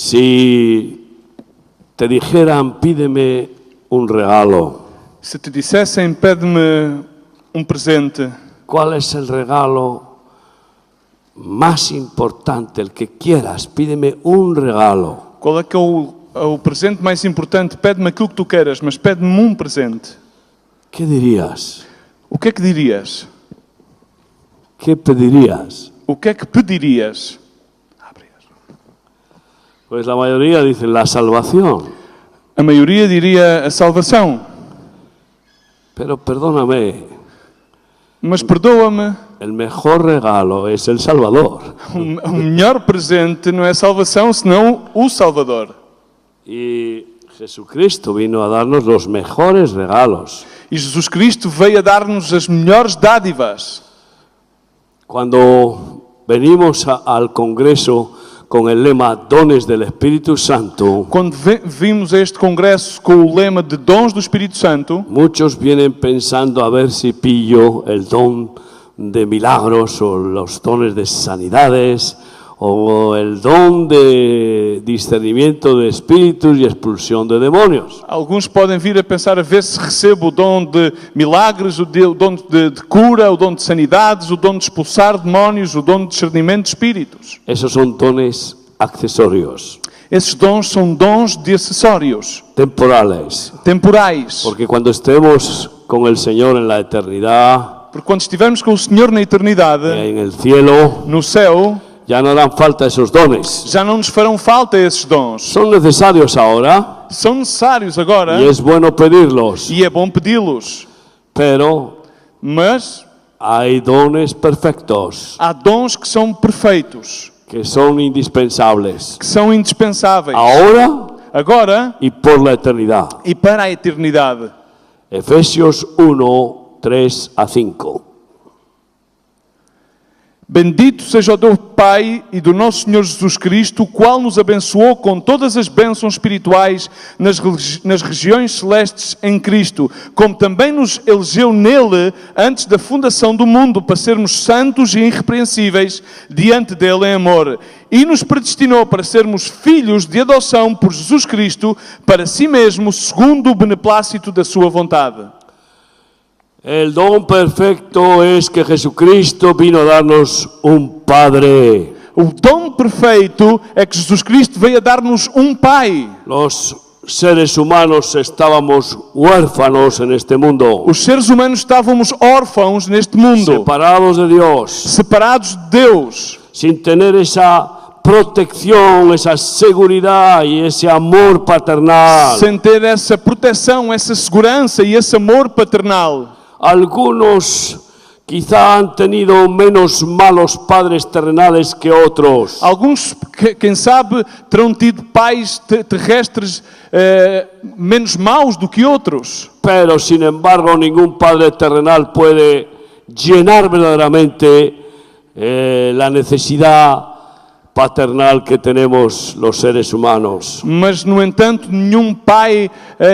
Si te dijeran, pídeme un regalo, Se te dissessem, pede-me um presente, ¿cuál es el regalo más importante? El que quieras, pídeme un regalo. qual é que é o presente mais importante? Pede-me aquilo que tu queiras, mas pede-me um presente. ¿Qué dirías? O que é que dirias? ¿Qué pedirías? O que é que pedirias? Pues la mayoría dicen la salvación. A maioria diria a salvação. Pero perdóname, Mas perdoa-me, el mejor regalo es el Salvador. o melhor presente não é a salvação, senão o Salvador. Y Jesucristo vino a darnos los mejores regalos. E Jesus Cristo veio a dar-nos as melhores dádivas. Cuando venimos al Congreso con el lema Dones del Espíritu Santo, Quando vimos a este congresso com o lema de dons do Espírito Santo, muchos vienen pensando a ver si pillo el don de milagros o los dones de sanidades o el don de discernimiento de espíritus y expulsión de demonios. alguns podem vir a pensar a ver se recebo o dom de milagres, o dom de cura, o dom de sanidades, o dom de expulsar demónios, o dom de discernimento de espíritos. Esos son dones accesorios, Esses dons são dons de acessórios, temporales, temporais. porque cuando estemos con el Señor en la eternidad, Porque quando estivermos com o Senhor na eternidade, en el cielo, no céu, ya no harán falta esos dones. já não nos farão falta esses dons. Son necesarios ahora São necessários agora y es bueno pedirlos, e é bom pedi-los. pero Mas hay dones perfectos há dons que são perfeitos, que son indispensables que são indispensáveis. ahora Agora y por la eternidad. e para a eternidade. Efesios 1, 3 a 5. Bendito seja o Deus Pai e do nosso Senhor Jesus Cristo, o qual nos abençoou com todas as bênçãos espirituais nas regiões celestes em Cristo, como também nos elegeu nele antes da fundação do mundo, para sermos santos e irrepreensíveis diante dele em amor. E nos predestinou para sermos filhos de adoção por Jesus Cristo, para si mesmo, segundo o beneplácito da sua vontade. El don perfecto es que Jesucristo vino a darnos un Padre. O dom perfeito é que Jesus Cristo veio a dar-nos um Pai. Los seres humanos estábamos huérfanos en este mundo, Os seres humanos estávamos órfãos neste mundo, separados de Dios, separados de Deus, sin tener esa protección, esa seguridad y ese amor paternal. sem ter essa proteção, essa segurança e esse amor paternal. Algunos quizá han tenido menos malos padres terrenales que otros. Alguns, quem sabe, terão tido pais terrestres menos maus do que outros. Pero sin embargo ningún padre terrenal puede llenar verdaderamente la necesidad paternal que tenemos los seres humanos. Mas, no entanto, nenhum pai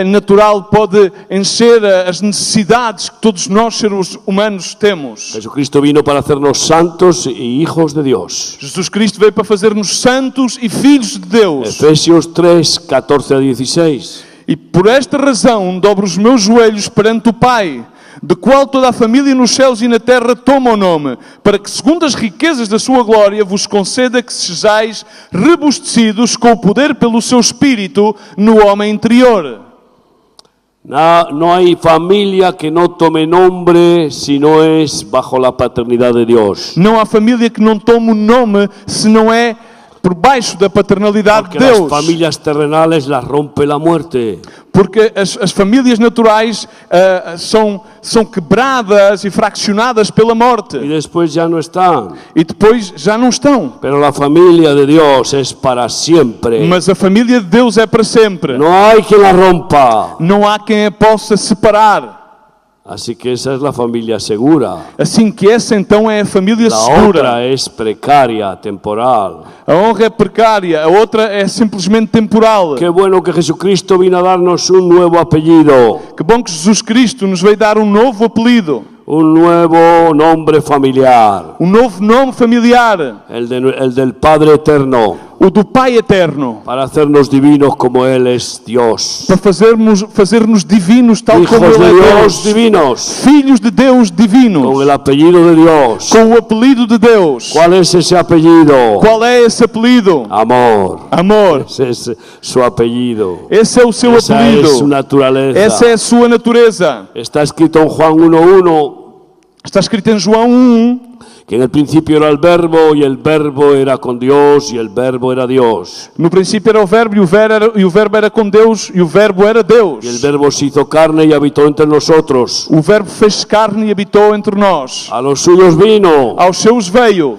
natural pode encher as necessidades que todos nós, seres humanos, temos. Jesucristo vino para hacernos santos y hijos de Dios. Jesus Cristo veio para fazer-nos santos e filhos de Deus. Efesios 3, 14 a 16. E por esta razão dobro os meus joelhos perante o Pai, de qual toda a família nos céus e na terra toma o nome, para que, segundo as riquezas da sua glória, vos conceda que sejais robustecidos com o poder pelo seu Espírito no homem interior. No hay familia que no tome nombre si no es bajo la paternidad de Dios. Não há família que não tome o nome se não é por baixo da paternalidade Porque de Deus. las familias terrenales las rompe la muerte. Porque as famílias naturais são quebradas e fraccionadas pela morte. Y después ya no están. E depois já não estão. Pero la familia de Dios es para siempre. Mas a família de Deus é para sempre. No hay quien la rompa. Não há quem a possa separar. Así que esa es la familia segura. Assim que essa então é a família La segura. otra es precaria, temporal. A honra é precária, a outra é simplesmente temporal. Qué bueno que Jesucristo vino a darnos un nuevo apellido, Que bom que Jesus Cristo nos veio dar um novo apelido, un nuevo nombre familiar, um novo nome familiar, el del Padre Eterno, o do Pai eterno, para hacernos divinos como Él es Dios. para fazer-nos divinos tal Hijos como Ele de é Dios Deus. divinos, Filhos de Deus divinos, con el apellido de Dios. com o apelido de Deus. ¿Cuál es ese apellido? Qual é esse apelido? Amor. Amor. Ese es su apellido. Esse é o seu Esa apelido. es su naturaleza. Essa é a sua natureza. Está escrito en Juan 1:1 Está escrito em João 1:1 que en el principio era el verbo y el verbo era con Dios y el verbo era Dios. No princípio era o verbo e o verbo era com Deus e o verbo era Deus. Y el verbo se hizo carne y habitó entre nosotros. O verbo fez carne e habitou entre nós. A los suyos vino, Aos seus veio,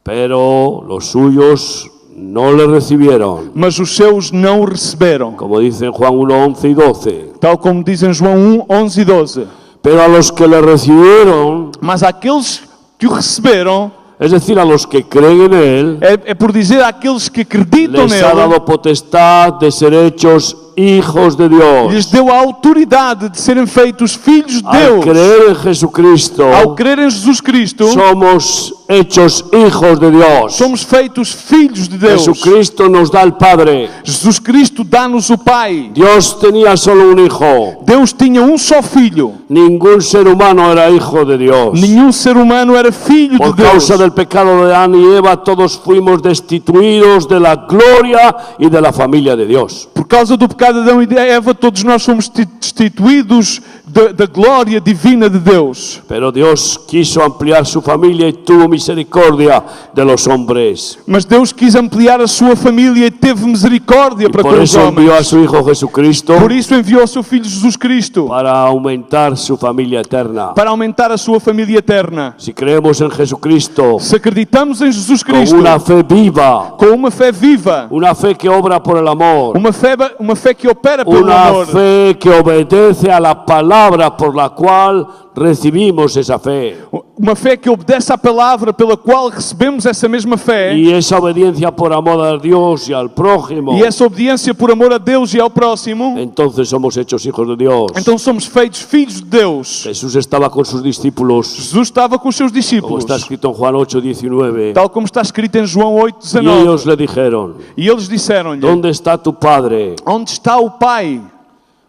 pero los suyos no le recibieron. mas os seus não o receberam. Como dice en Juan 1:11 y 12. Tal como diz em João 1:11 e 12. Pero a los que le recibieron, Mas àqueles que o receberam, es decir, a los que creen en Él, é por dizer àqueles que acreditam les ha nele, dado potestad de ser hechos hijos de lhes Dios. deu a autoridade de serem feitos filhos de Al Deus. creer en Jesucristo, Ao crer em Jesus Cristo, somos hechos hijos de Dios. somos feitos filhos de Deus. Jesucristo nos da el Padre. Jesus Cristo dá-nos o Pai. Dios tenía solo un hijo. Deus tinha um só filho. Ningún ser humano era hijo de Dios. Nenhum ser humano era filho de Por Deus. causa del pecado de Adán y Eva, todos fuimos destituidos de la gloria y de la familia de Dios. Por causa do pecado de Adão e de Eva, todos nós somos destituídos da glória divina de Deus. Pero Dios quiso ampliar su familia y tuvo misericordia de los hombres. Mas Deus quis ampliar a sua família e teve misericórdia Y para por com os eso envió a homens. su Hijo Jesucristo Por isso enviou o seu Filho Jesus Cristo, para aumentar su familia eterna. para aumentar a sua família eterna. Si creemos en Jesucristo Se acreditamos em Jesus con Cristo, una fe viva, com uma fé viva, una fe que obra por el amor, uma fé que opera pelo una amor, fe que obedece a la palabra por la cual recibimos esa fe. uma fé que obedece à palavra pela qual recebemos essa mesma fé, Y esa obediencia por amor a Dios y al prójimo, e essa obediência por amor a Deus e ao próximo, entonces somos hechos hijos de Dios. então somos feitos filhos de Deus. Jesús estaba con sus discípulos, Jesus estava com os seus como discípulos, está escrito en Juan 8:19, tal como está escrito em João y 8:19, ellos le dijeron: e eles disseram-lhe: ¿dónde está tu Padre? onde está o Pai?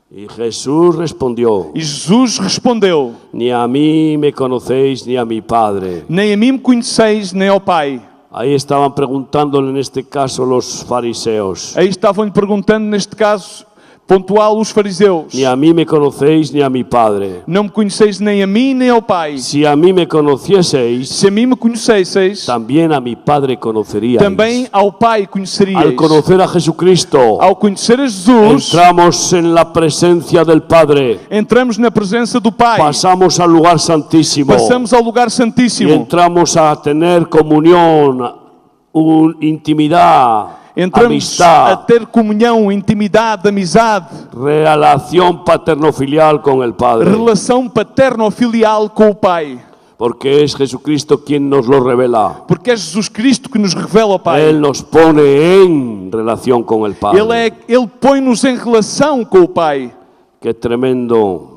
Y Jesús respondió: E Jesus respondeu: ni a mí me conocéis ni a mi Padre. nem a mim me conheceis, nem ao Pai. Ahí estaban preguntándole en este caso los fariseos: Aí estavam-lhe perguntando, neste caso pontual, os fariseus: ni a mí me conocéis ni a mi Padre. não me conheceis nem a mim, nem ao Pai. Si a mí me conocieseis, Se a mim me conhecesseis, también a mi Padre conoceríais. também ao Pai Al conheceríeis. conocer a Jesucristo, Ao conhecer a Jesus, entramos en la presencia del Padre, entramos na presença do Pai, pasamos al lugar santísimo passamos ao lugar y santíssimo, entramos a tener comunión, intimidad, entramos a amistad, ter comunhão, intimidade, amizade, relación paterno-filial con el Padre, relação paterno-filial com o Pai. porque es Jesucristo quien nos lo revela. Porque é Jesus Cristo que nos revela o Pai. Él nos pone en relación con el Padre. Ele põe-nos em relação com o Pai. Qué tremendo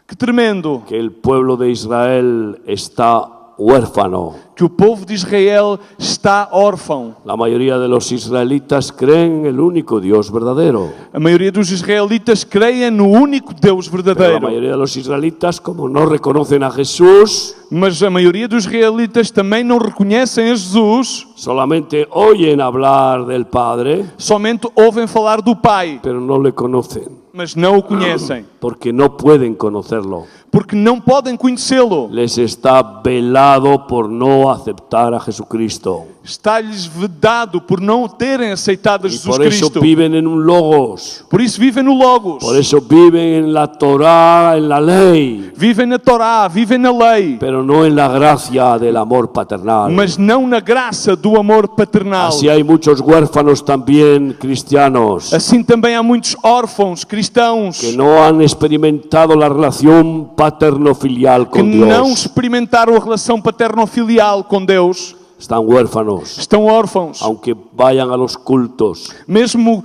Que tremendo que el pueblo de Israel está huérfano. que o povo de Israel está órfão. La mayoría de los israelitas creen en el único Dios verdadero. A maioria dos israelitas creem no único Deus Pero la verdadeiro. mayoría de los israelitas, como no reconocen a Jesús, Mas a maioria dos israelitas também não reconhecem a Jesus, solamente oyen hablar del Padre, somente ouvem falar do Pai, pero no le conocen, mas não o conhecem, porque no pueden conocerlo. porque não podem conhecê-lo. Les está velado por no aceptar a Jesucristo. Está-lhes vedado por não terem aceitado a Y Jesus por eso Cristo. viven en un logos. Por isso vivem no Logos, Por eso viven en la Torá, en la ley, vivem na Torá, vivem na lei, pero no en la gracia del amor paternal. mas não na graça do amor paternal. Así hay muchos huérfanos también cristianos Assim também há muitos órfãos cristãos que no han experimentado la relación paterno-filial que con não Dios. experimentaram a relação paterno-filial com Deus. están huérfanos, estão órfãos. aunque vayan a los cultos. Mesmo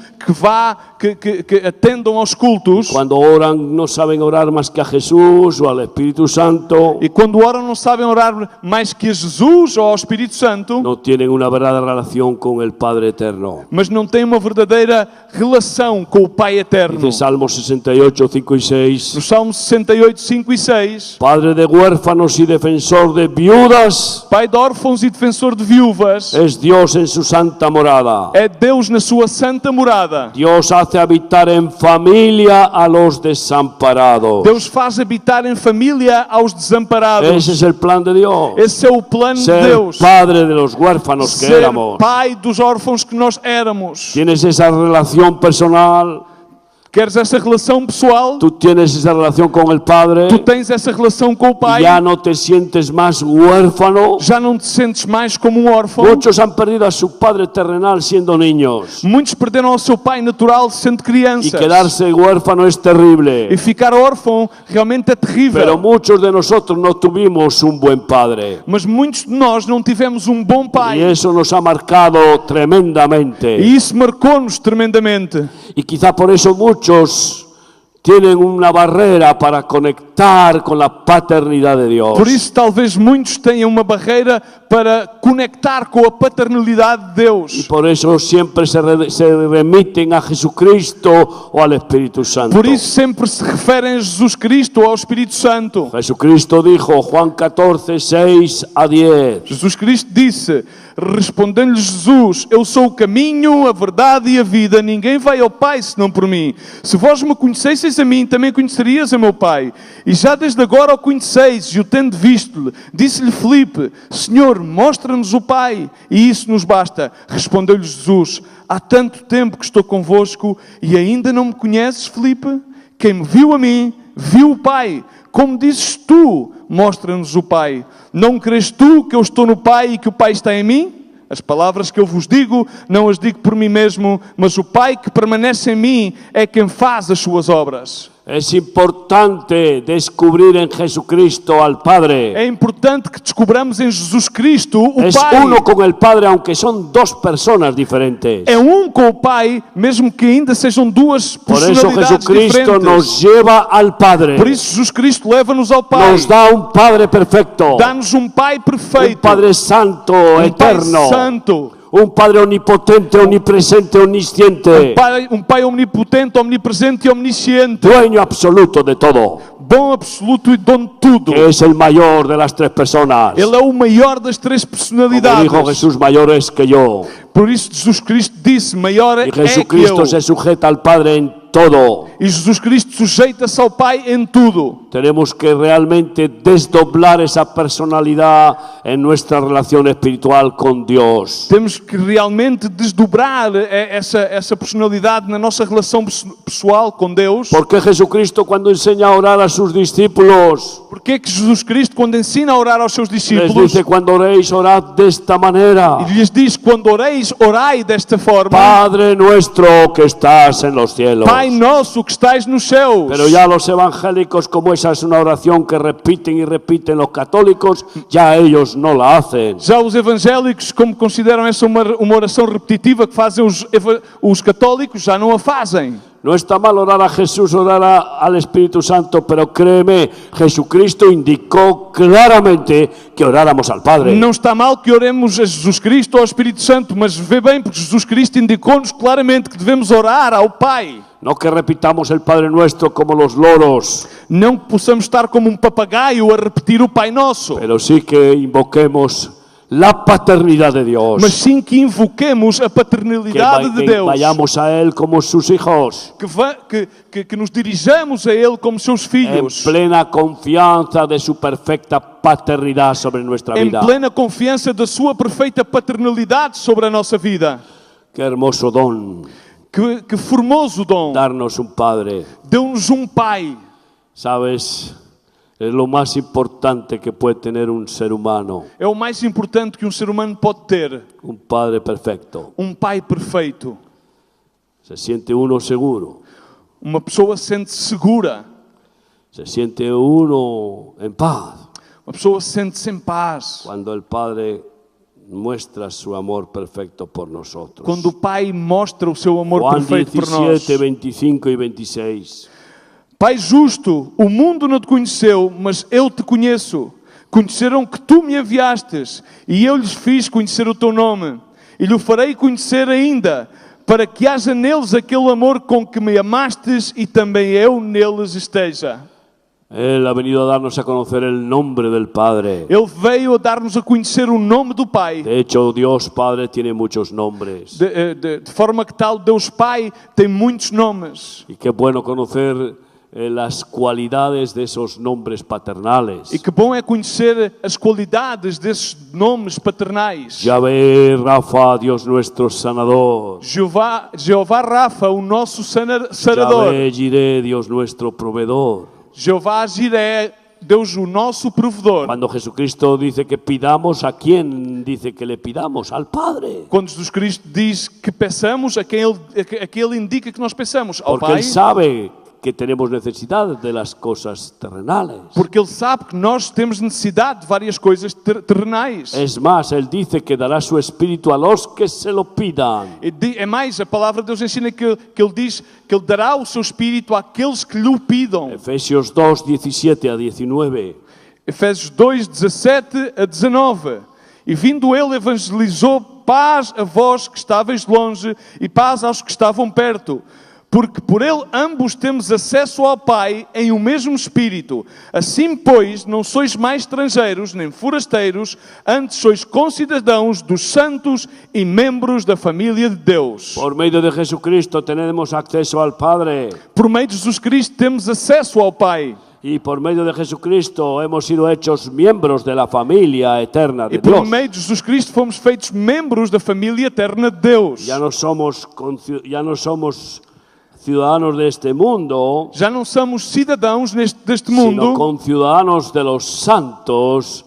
que atendam aos cultos, Cuando oran no saben orar más que a Jesús o al Espíritu Santo. e quando oram não sabem orar mais que a Jesus ou ao Espírito Santo, No tienen una verdadera relación con el Padre Eterno. mas não têm uma verdadeira relação com o Pai Eterno. Dice Salmos 68, 5 y No 6. Salmo 68, 5 e 6, Padre de huérfanos y defensor de viudas, Pai de órfãos e defensor de viúvas, es Dios en su santa morada. é Deus na sua santa morada. Dios hace habitar en familia a los desamparados. Deus faz habitar em família aos desamparados. Ese es el plan de Dios. Esse é o plano de Ser Deus. padre de los huérfanos que Ser éramos. pai dos órfãos que nós éramos. Tienes esa relación personal. Queres essa relação pessoal? Tú tienes esa relación con el Padre. Tu tens essa relação com o Pai? Y ya no te sientes más huérfano. Já não te sentes mais como um órfão? Muchos han perdido a su padre terrenal siendo niños. Muitos perderam ao seu pai natural sendo Y crianças. quedarse huérfano es terrible. E ficar órfão realmente é terrível. Pero muchos de nosotros no tuvimos un buen padre. Mas muitos de nós não tivemos um bom Y pai. eso nos ha marcado tremendamente. E isso marcou-nos tremendamente. Y quizá por eso muchos tienen una barrera para conectar con la paternidad de Dios. Por isso, talvez muitos tenham uma barreira para conectar com a paternalidade de Y Deus. por eso siempre se remiten a Jesucristo o al Espíritu Santo. Por isso, sempre se referem a Jesus Cristo ou ao Espírito Santo. Jesucristo dijo, Juan 14, 6 a 10. Jesus Cristo disse, respondendo-lhe Jesus, eu sou o caminho, a verdade e a vida, ninguém vai ao Pai senão por mim. Se vós me conhecesseis a mim, também conhecerias a meu Pai. E já desde agora o conheceis, e o tendo visto-lhe. Disse-lhe Filipe, Senhor, mostra-nos o Pai, e isso nos basta. Respondeu-lhe Jesus, há tanto tempo que estou convosco, e ainda não me conheces, Filipe? Quem me viu a mim, viu o Pai. Como dizes tu, mostra-nos o Pai. Não crês tu que eu estou no Pai e que o Pai está em mim? As palavras que eu vos digo, não as digo por mim mesmo, mas o Pai que permanece em mim é quem faz as suas obras. Es importante descubrir en Jesucristo al Padre. É importante que descobramos em Jesus Cristo o Es Pai. uno con el Padre, aunque son dos personas diferentes. É um com o Pai, mesmo que ainda sejam duas Por eso personalidades Jesucristo diferentes. nos lleva al Padre. Por isso Jesus Cristo leva-nos ao Pai. Nos da un Padre perfecto. Dá-nos um Pai Un perfeito. Padre santo, Um Pai eterno. santo. Un Padre omnipotente, omnipresente, omnisciente. Um pai omnipotente, omnipresente e omnisciente. Dueño absoluto de todo. Bom, absoluto e dono de tudo. Que es el mayor de las tres personas. Ele é o maior das três Como personalidades. dijo Jesús, mayor es que yo. Por isso Jesus Cristo disse, maior é Y que eu. Jesucristo se sujeta al Padre en todo. E Jesus Cristo sujeita-se ao Pai em tudo. Tenemos que realmente desdoblar esa personalidad en nuestra relación espiritual con Dios. Temos que realmente desdobrar essa personalidade na nossa relação pessoal com Deus. Porque Jesucristo cuando enseña a orar a sus discípulos, Porque é que Jesus Cristo, quando ensina a orar aos seus les discípulos, dice cuando oréis, orad de esta manera. e lhes diz, quando oreis, orai desta forma. Padre nuestro que estás en los cielos. Pai nosso que estais nos céus. Pero ya los evangélicos, como esa es una oración que repiten y repiten los católicos, ya ellos no la hacen. Já os evangélicos, como consideram essa uma oração repetitiva que fazem os católicos, já não a fazem. No está mal orar a Jesús, orar al Espíritu Santo, pero créeme, Jesucristo indicó claramente que oráramos al Padre. Não está mal que oremos a Jesus Cristo ou ao Espírito Santo, mas vê bem, porque Jesus Cristo indicou-nos claramente que devemos orar ao Pai. No que repitamos el Padre Nuestro como los loros, Não que possamos estar como um papagaio a repetir o Pai Nosso, pero sí que invoquemos la paternidad de Dios. mas sim que invoquemos a paternalidade de Que Deus. vayamos a Él como sus hijos, Que nos dirijamos a Ele como seus en filhos, plena confianza de su perfecta paternidad sobre nuestra em vida. plena confiança da sua perfeita paternalidade sobre a nossa vida. Qué hermoso don, Que formoso dom! darnos un Padre. Deu-nos um Pai. Sabes, es lo más importante que puede tener un ser humano, É o mais importante que um ser humano pode ter. un Padre perfecto. Um Pai perfeito. Se siente uno seguro, Uma pessoa sente-se segura. se siente uno en paz Uma pessoa sente-se em paz. cuando el Padre muestra su amor perfecto por nosotros. Quando o Pai mostra o seu amor Juan perfeito por nós. 17, 25 y 26. Pai justo, o mundo não te conheceu, mas eu te conheço. Conheceram que tu me enviastes, e eu lhes fiz conhecer o teu nome. E lhe farei conhecer ainda, para que haja neles aquele amor com que me amastes e também eu neles esteja. Él ha venido a darnos a conocer el nombre del Padre. Ele veio a dar-nos a conhecer o nome do Pai. De hecho, Dios Padre tiene muchos nombres. De forma que tal, Deus Pai tem muitos nomes. Y qué bueno conocer las cualidades de esos nombres paternales. E que bom é conhecer as qualidades desses nomes paternais. Yahvé, Rafa, Dios nuestro sanador. Jeová Rafa, o nosso sarador. Yahvé, Jireh, Dios nuestro proveedor. Jeová Jireh, Deus o nosso provedor. Cuando Jesucristo dice que pidamos, ¿a quién dice que le pidamos? Al Padre. Quando Jesus Cristo diz que peçamos, a quem ele indica que nós peçamos? Ao Porque Pai. Él sabe que tenemos necesidad de las cosas terrenales. Porque Ele sabe que nós temos necessidade de várias coisas terrenais. Es más, Él dice que dará su espíritu a los que se lo pidan. É mais, a palavra de Deus ensina que Ele diz que Ele dará o seu espírito àqueles que lhe pidam. Efesios 2, 17 a 19. Efésios 2, 17 a 19. E vindo Ele evangelizou paz a vós que estáveis longe e paz aos que estavam perto. Porque por Ele ambos temos acesso ao Pai em um mesmo Espírito. Assim, pois, não sois mais estrangeiros nem forasteiros, antes sois concidadãos dos santos e membros da família de Deus. Por medio de Jesucristo tenemos acceso al Padre. Por meio de Jesus Cristo temos acesso ao Pai. Y por medio de Jesucristo hemos sido hechos miembros de la familia eterna de E por Dios. meio de Jesus Cristo fomos feitos membros da família eterna de Deus. Ya no somos ciudadanos de este mundo, Já não somos cidadãos deste sino mundo, conciudadanos de los santos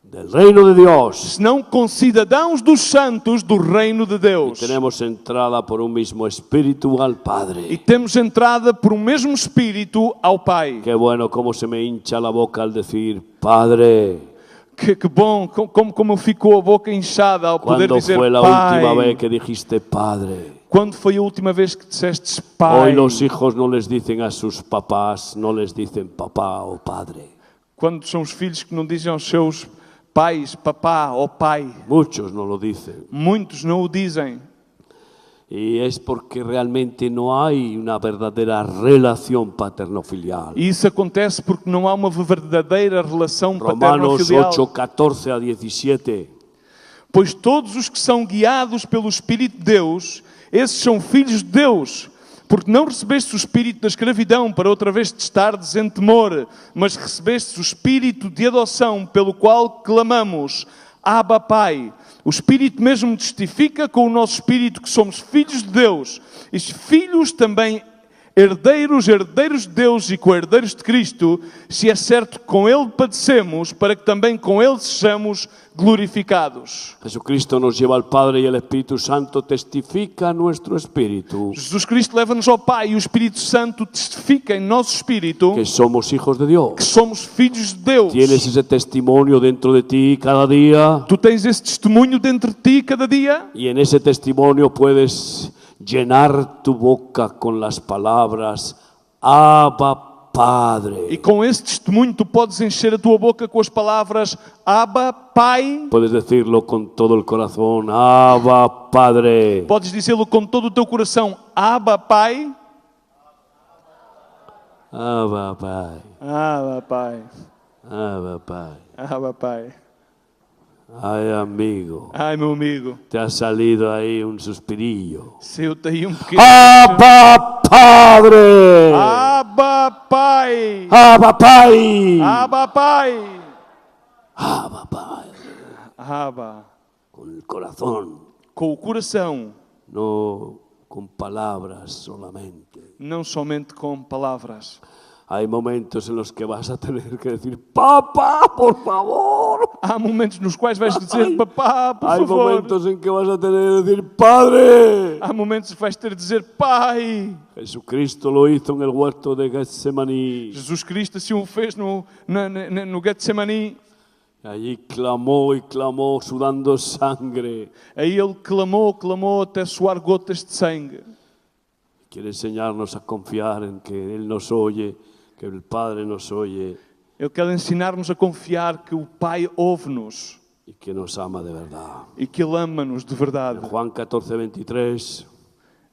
del reino de Dios. senão concidadãos dos santos do reino de Deus. Tenemos entrada por un mismo espíritu al E Padre. temos entrada por um mesmo Espírito ao Pai. Qué bueno cómo se me hincha la boca al decir Padre. Que bom, como ficou a boca inchada ao poder ¿Cuándo dizer fue la última vez Pai. que dijiste Padre? Quando foi a última vez que disseste Hoy Pai? los hijos no les dicen a sus papás, no les dicen papá o padre. Quando são os filhos que não dizem aos seus pais, papá ou pai. Muchos no lo dicen. Muitos não o dizem. Y es porque realmente no hay una verdadera relación paterno-filial. E isso acontece porque não há uma verdadeira relação Romanos paterno-filial. 8, 14 a 17. Pois todos os que são guiados pelo Espírito de Deus, esses são filhos de Deus. Porque não recebeste o espírito da escravidão para outra vez testardes em temor, mas recebeste o espírito de adoção pelo qual clamamos, Abba Pai. O Espírito mesmo testifica com o nosso espírito que somos filhos de Deus. E filhos também herdeiros de Deus e co-herdeiros de Cristo, se é certo que com Ele padecemos, para que também com Ele sejamos glorificados. Jesucristo nos lleva al Padre y el Espíritu Santo testifica nuestro espíritu Jesus Cristo leva-nos ao Pai e o Espírito Santo testifica em nosso espírito que somos hijos de que Dios. somos filhos de Deus. Tienes ese testimonio dentro de ti cada día Tu tens esse testemunho dentro de ti cada dia y en ese testimonio puedes llenar tu boca con las palabras Abba e Padre. com esse testemunho tu podes encher a tua boca com as palavras Abba Pai. Puedes decirlo con todo el corazón, Abba Padre. Podes dizê-lo com todo o teu coração, Abba Pai. Abba Pai. Abba Pai. Abba Pai. Abba Pai. Ay, amigo, Ai, meu amigo, te ha salido ahí un suspirillo. saiu-te aí pequeno... Abba Padre. Abba Pai. Abba Pai. Abba Pai. Abba Pai. Abba. Con el corazón, Com o coração, no con palabras solamente. não somente com palavras. Hay momentos en los que vas a tener que decir, papá, por favor. Há momentos nos quais vais dizer, papá, por Hay favor. momentos en que vas a tener que decir, Padre. Há momentos que vais ter de dizer, Pai. Jesucristo lo hizo en el huerto de Getsemaní. Jesus Cristo assim o fez no Getsemani. Allí clamó y clamó, sudando sangre. Aí ele clamou até suar gotas de sangue. Quiere enseñarnos a confiar en que Él nos oye, que el Padre nos oye Ele quer ensinar-nos a confiar que o Pai ouve-nos y que nos ama de verdad. e que Ele ama-nos de verdade. En Juan 14:23,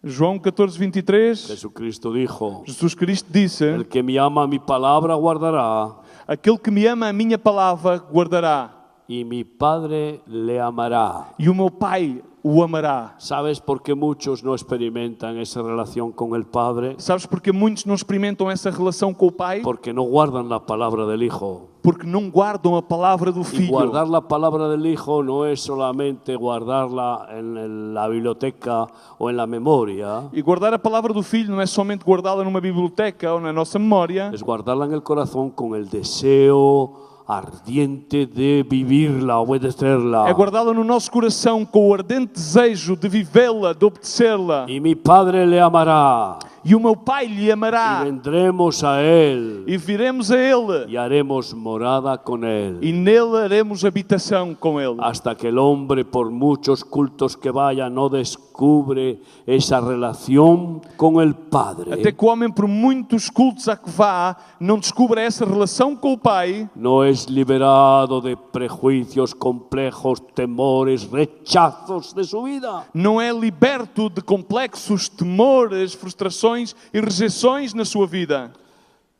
João 14:23, Jesucristo dijo: Jesus Cristo disse: el que me ama mi palabra guardará, aquele que me ama a minha palavra guardará, y mi Padre le amará. e o meu Pai o amará. ¿Sabes por qué muchos no experimentan esa relación con el Padre? Sabes porque muitos não experimentam essa relação com o Pai? Porque no guardan la palabra del Hijo. Porque não guardam a palavra do Y Filho. guardar la palabra del Hijo no es solamente guardarla en la biblioteca o en la memoria, E guardar a palavra do Filho não é somente guardá-la numa biblioteca ou na nossa memória, es guardarla en el corazón con el deseo ardiente de vivirla, obedecerla. é guardá-la no nosso coração com o ardente desejo de vivê-la, de obedecê-la. Y mi Padre le amará, E o meu Pai lhe y amará, vendremos a Él, e viremos a Ele, y haremos morada con Él. e nele haremos habitação com Ele. Hasta que el hombre, por muchos cultos que vaya, no descubre esa relación con el Até Padre, que o homem, por muitos cultos a que vá, não descubra essa relação com o Pai, no es liberado de prejuicios, complejos, temores, rechazos de su vida. não é liberto de complexos, temores, frustrações e rejeições na sua vida.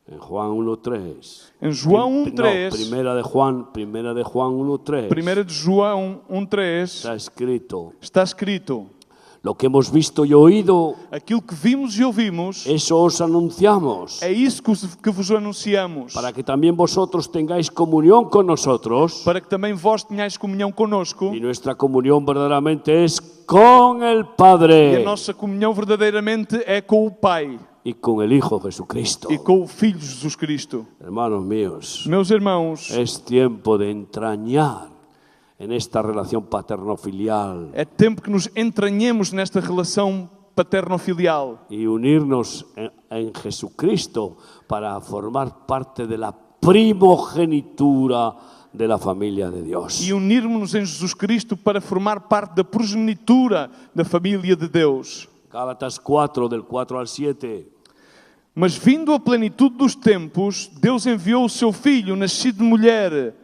En Juan 1:3. Em João No, 1:3, primera de Juan 1:3. 1 de João 1:3, Está escrito: está escrito: lo que hemos visto y oído, aquilo que vimos e ouvimos, eso os anunciamos, é isso que vos anunciamos, para que también vosotros tengáis comunión con nosotros. para que também vós tenhais comunhão conosco. Y nuestra comunión verdaderamente es con el E a Padre nossa comunhão verdadeiramente é com o Pai y con el Hijo Jesucristo. e com o Filho Jesus Cristo. Hermanos míos, Meus irmãos, es tiempo de entrañar en esta relación paterno-filial é tempo que nos entranhemos nesta relação paterno-filial y unirnos en Jesucristo para formar parte de la primogenitura de la familia de Dios. e unirmos-nos em Jesus Cristo para formar parte da progenitura da família de Deus. Gálatas 4, del 4 al 7. Mas vindo a plenitude dos tempos, Deus enviou o seu Filho, nascido de mulher,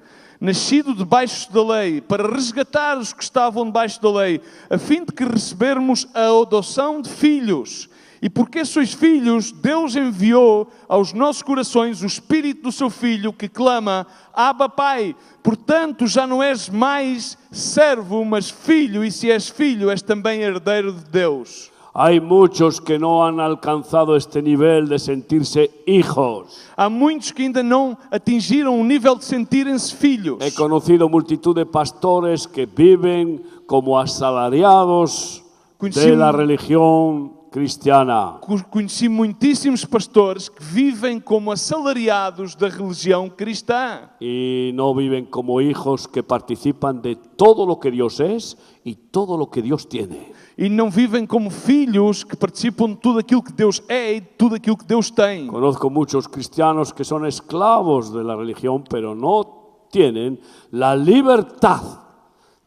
nascido debaixo da lei, para resgatar os que estavam debaixo da lei, a fim de que recebermos a adoção de filhos. E porque sois filhos, Deus enviou aos nossos corações o Espírito do seu Filho, que clama: Abba, Pai. Portanto, já não és mais servo, mas filho, e se és filho, és também herdeiro de Deus. Hay muchos que no han alcanzado este nivel de sentirse hijos. Há muitos que ainda não atingiram o nível de sentirem-se filhos. He conocido multitud de pastores que viven como asalariados de la religión cristiana. Conheci muitíssimos pastores que vivem como assalariados da religião cristã. Y no viven como hijos que participan de todo lo que Dios es y todo lo que Dios tiene. E não vivem como filhos que participam de tudo aquilo que Deus é e de tudo aquilo que Deus tem. Conozco muchos cristianos que son esclavos de la religión, pero no tienen la libertad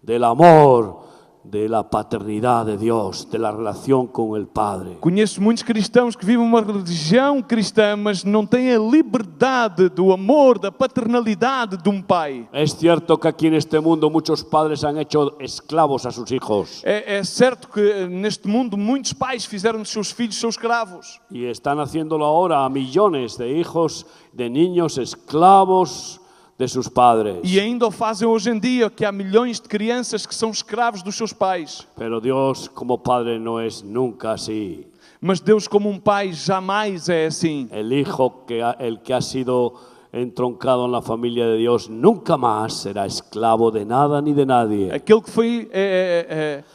del amor, de la paternidad de Dios, de la relación con el Padre. Conheço muitos cristãos que vivem uma religião cristã, mas não têm a liberdade do amor, da paternalidade de um pai. Es cierto que aquí en este mundo muchos padres han hecho esclavos a sus hijos É certo que neste mundo muitos pais fizeram dos seus filhos seus escravos. y están haciéndolo ahora a millones de hijos, de niños esclavos de sus padres. E ainda o fazem hoje em dia, que há milhões de crianças que são escravos dos seus pais. Pero Dios como Padre no es nunca así. Mas Deus como um pai jamais é assim. El que ha sido entroncado en la familia de Dios nunca más será esclavo de nada ni de nadie. Aquele que foi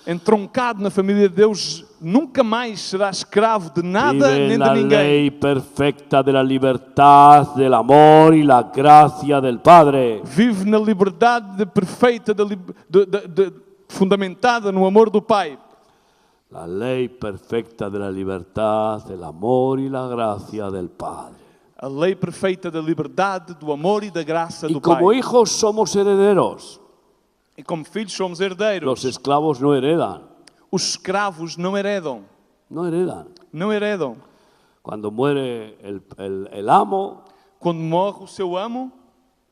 entroncado na família de Deus nunca mais será escravo de nada Vive nem en de la ninguém. ley perfecta de la libertad, del amor y la gracia del Padre. Vive na liberdade perfeita, fundamentada no amor do Pai. La lei perfecta de la libertad, del amor y la gracia del Padre. A lei perfeita da liberdade, do amor e da graça Y do Pai. como hijos somos herederos. E como filhos somos herdeiros. Los esclavos no heredan. Os escravos não heredam. No heredan. Não heredam. Cuando muere el amo, Quando morre o seu amo,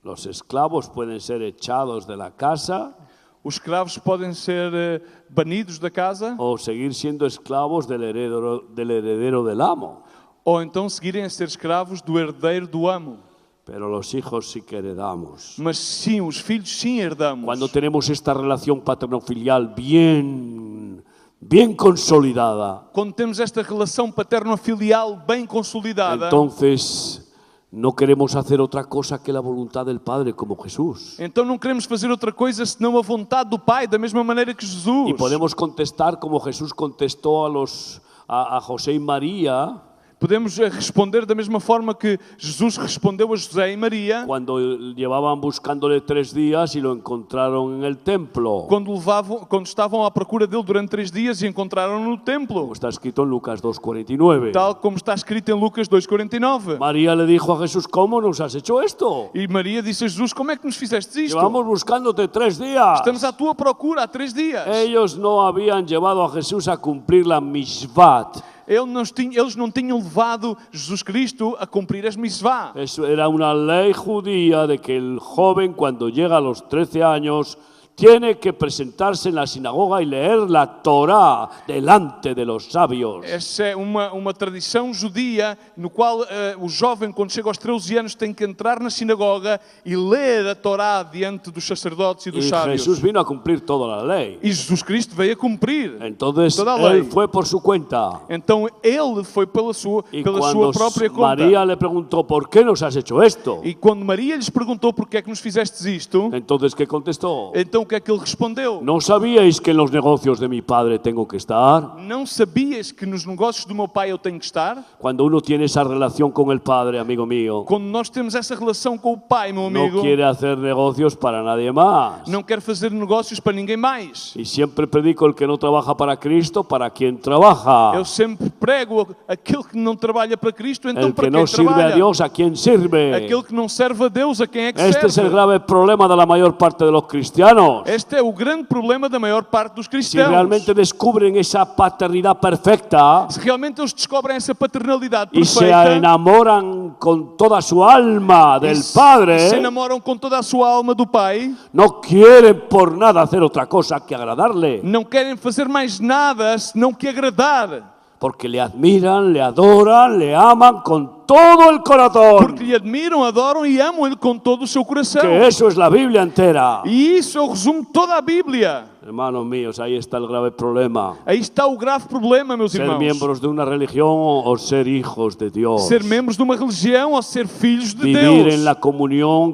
los esclavos pueden ser echados de la casa os escravos podem ser banidos da casa o seguir siendo esclavos del heredero del amo. ou então seguirem a ser escravos do herdeiro do amo. Pero los hijos sí que heredamos. Mas sim, os filhos sim herdamos. Cuando tenemos esta relación paterno-filial bien consolidada, Quando temos esta relação paterno-filial bem consolidada, entonces no queremos hacer otra cosa que la voluntad del Padre como Jesús. então não queremos fazer outra coisa senão a vontade do Pai, da mesma maneira que Jesus. Y podemos contestar como Jesús contestó a José y María Podemos responder da mesma forma que Jesus respondeu a José e Maria cuando llevaban buscándole 3 días y lo encontraron en el templo. quando estavam à procura dele durante 3 dias e encontraram-no no templo. Como está escrito en Lucas 2:49. Tal como está escrito em Lucas 2:49. María le dijo a Jesús, ¿cómo nos has hecho esto? E Maria disse a Jesus, como é que nos fizeste isto? Llevamos buscándote 3 días. Estamos à tua procura há 3 dias. Ellos no habían llevado a Jesús a cumplir la mishvat. Eles não tinham levado Jesus Cristo a cumprir as mitzvah. Eso era una ley judía de que el joven cuando llega a los 13 años tiene que presentarse en la sinagoga y leer la Torá delante de los sabios. Essa é uma tradição judia no qual o jovem, quando chega aos 13 anos, tem que entrar na sinagoga e ler a Torá diante dos sacerdotes e dos Y sábios. Jesús vino a cumplir toda la ley. E Jesus Cristo veio a cumprir Entonces toda a lei. él fue por su cuenta. Então ele foi pela sua Y própria cuando conta. María le preguntó, ¿por qué nos has hecho esto? E quando Maria lhes perguntou porque é que nos fizestes isto, Entonces, ¿qué contestó? então o que é que ele respondeu? ¿No sabíais que en los negocios de mi padre tengo que estar? Não sabias que nos negócios do meu pai eu tenho que estar? Cuando uno tiene esa relación con el Padre, amigo mío, Quando nós temos essa relação com o pai, meu amigo, no quiere hacer negocios para nadie más. não quer fazer negócios para ninguém mais. Y siempre predico el que no trabaja para Cristo, para quien trabaja. Eu sempre prego aquele que não trabalha para Cristo, então El para que quem no sirve a trabalha? Dios, a quien sirve. Aquele que não serve a Deus, a quem é que Este es el serve? grave problema de la mayor parte de los cristianos. Este é o grande problema da maior parte dos Si cristãos. realmente descubren esa paternidad perfecta Se realmente eles descobrem essa paternalidade y se perfeita enamoran con toda su alma del e se Padre, enamoram com toda a sua alma do Pai, no quieren por nada hacer otra cosa que agradarle. não querem fazer mais nada senão que agradar. Porque le admiran, le adoran, le aman con todo el corazón. Porque lhe admiram, adoram e amam Ele com todo o seu coração. Que eso es la Biblia entera. E isso é o resumo de toda a Bíblia. Hermanos míos, ahí está el grave problema. Aí está o grave problema, meus Ser irmãos. miembros de una religión o ser hijos de Dios. Ser membros de uma religião ou ser filhos de Vivir Deus. en la comunión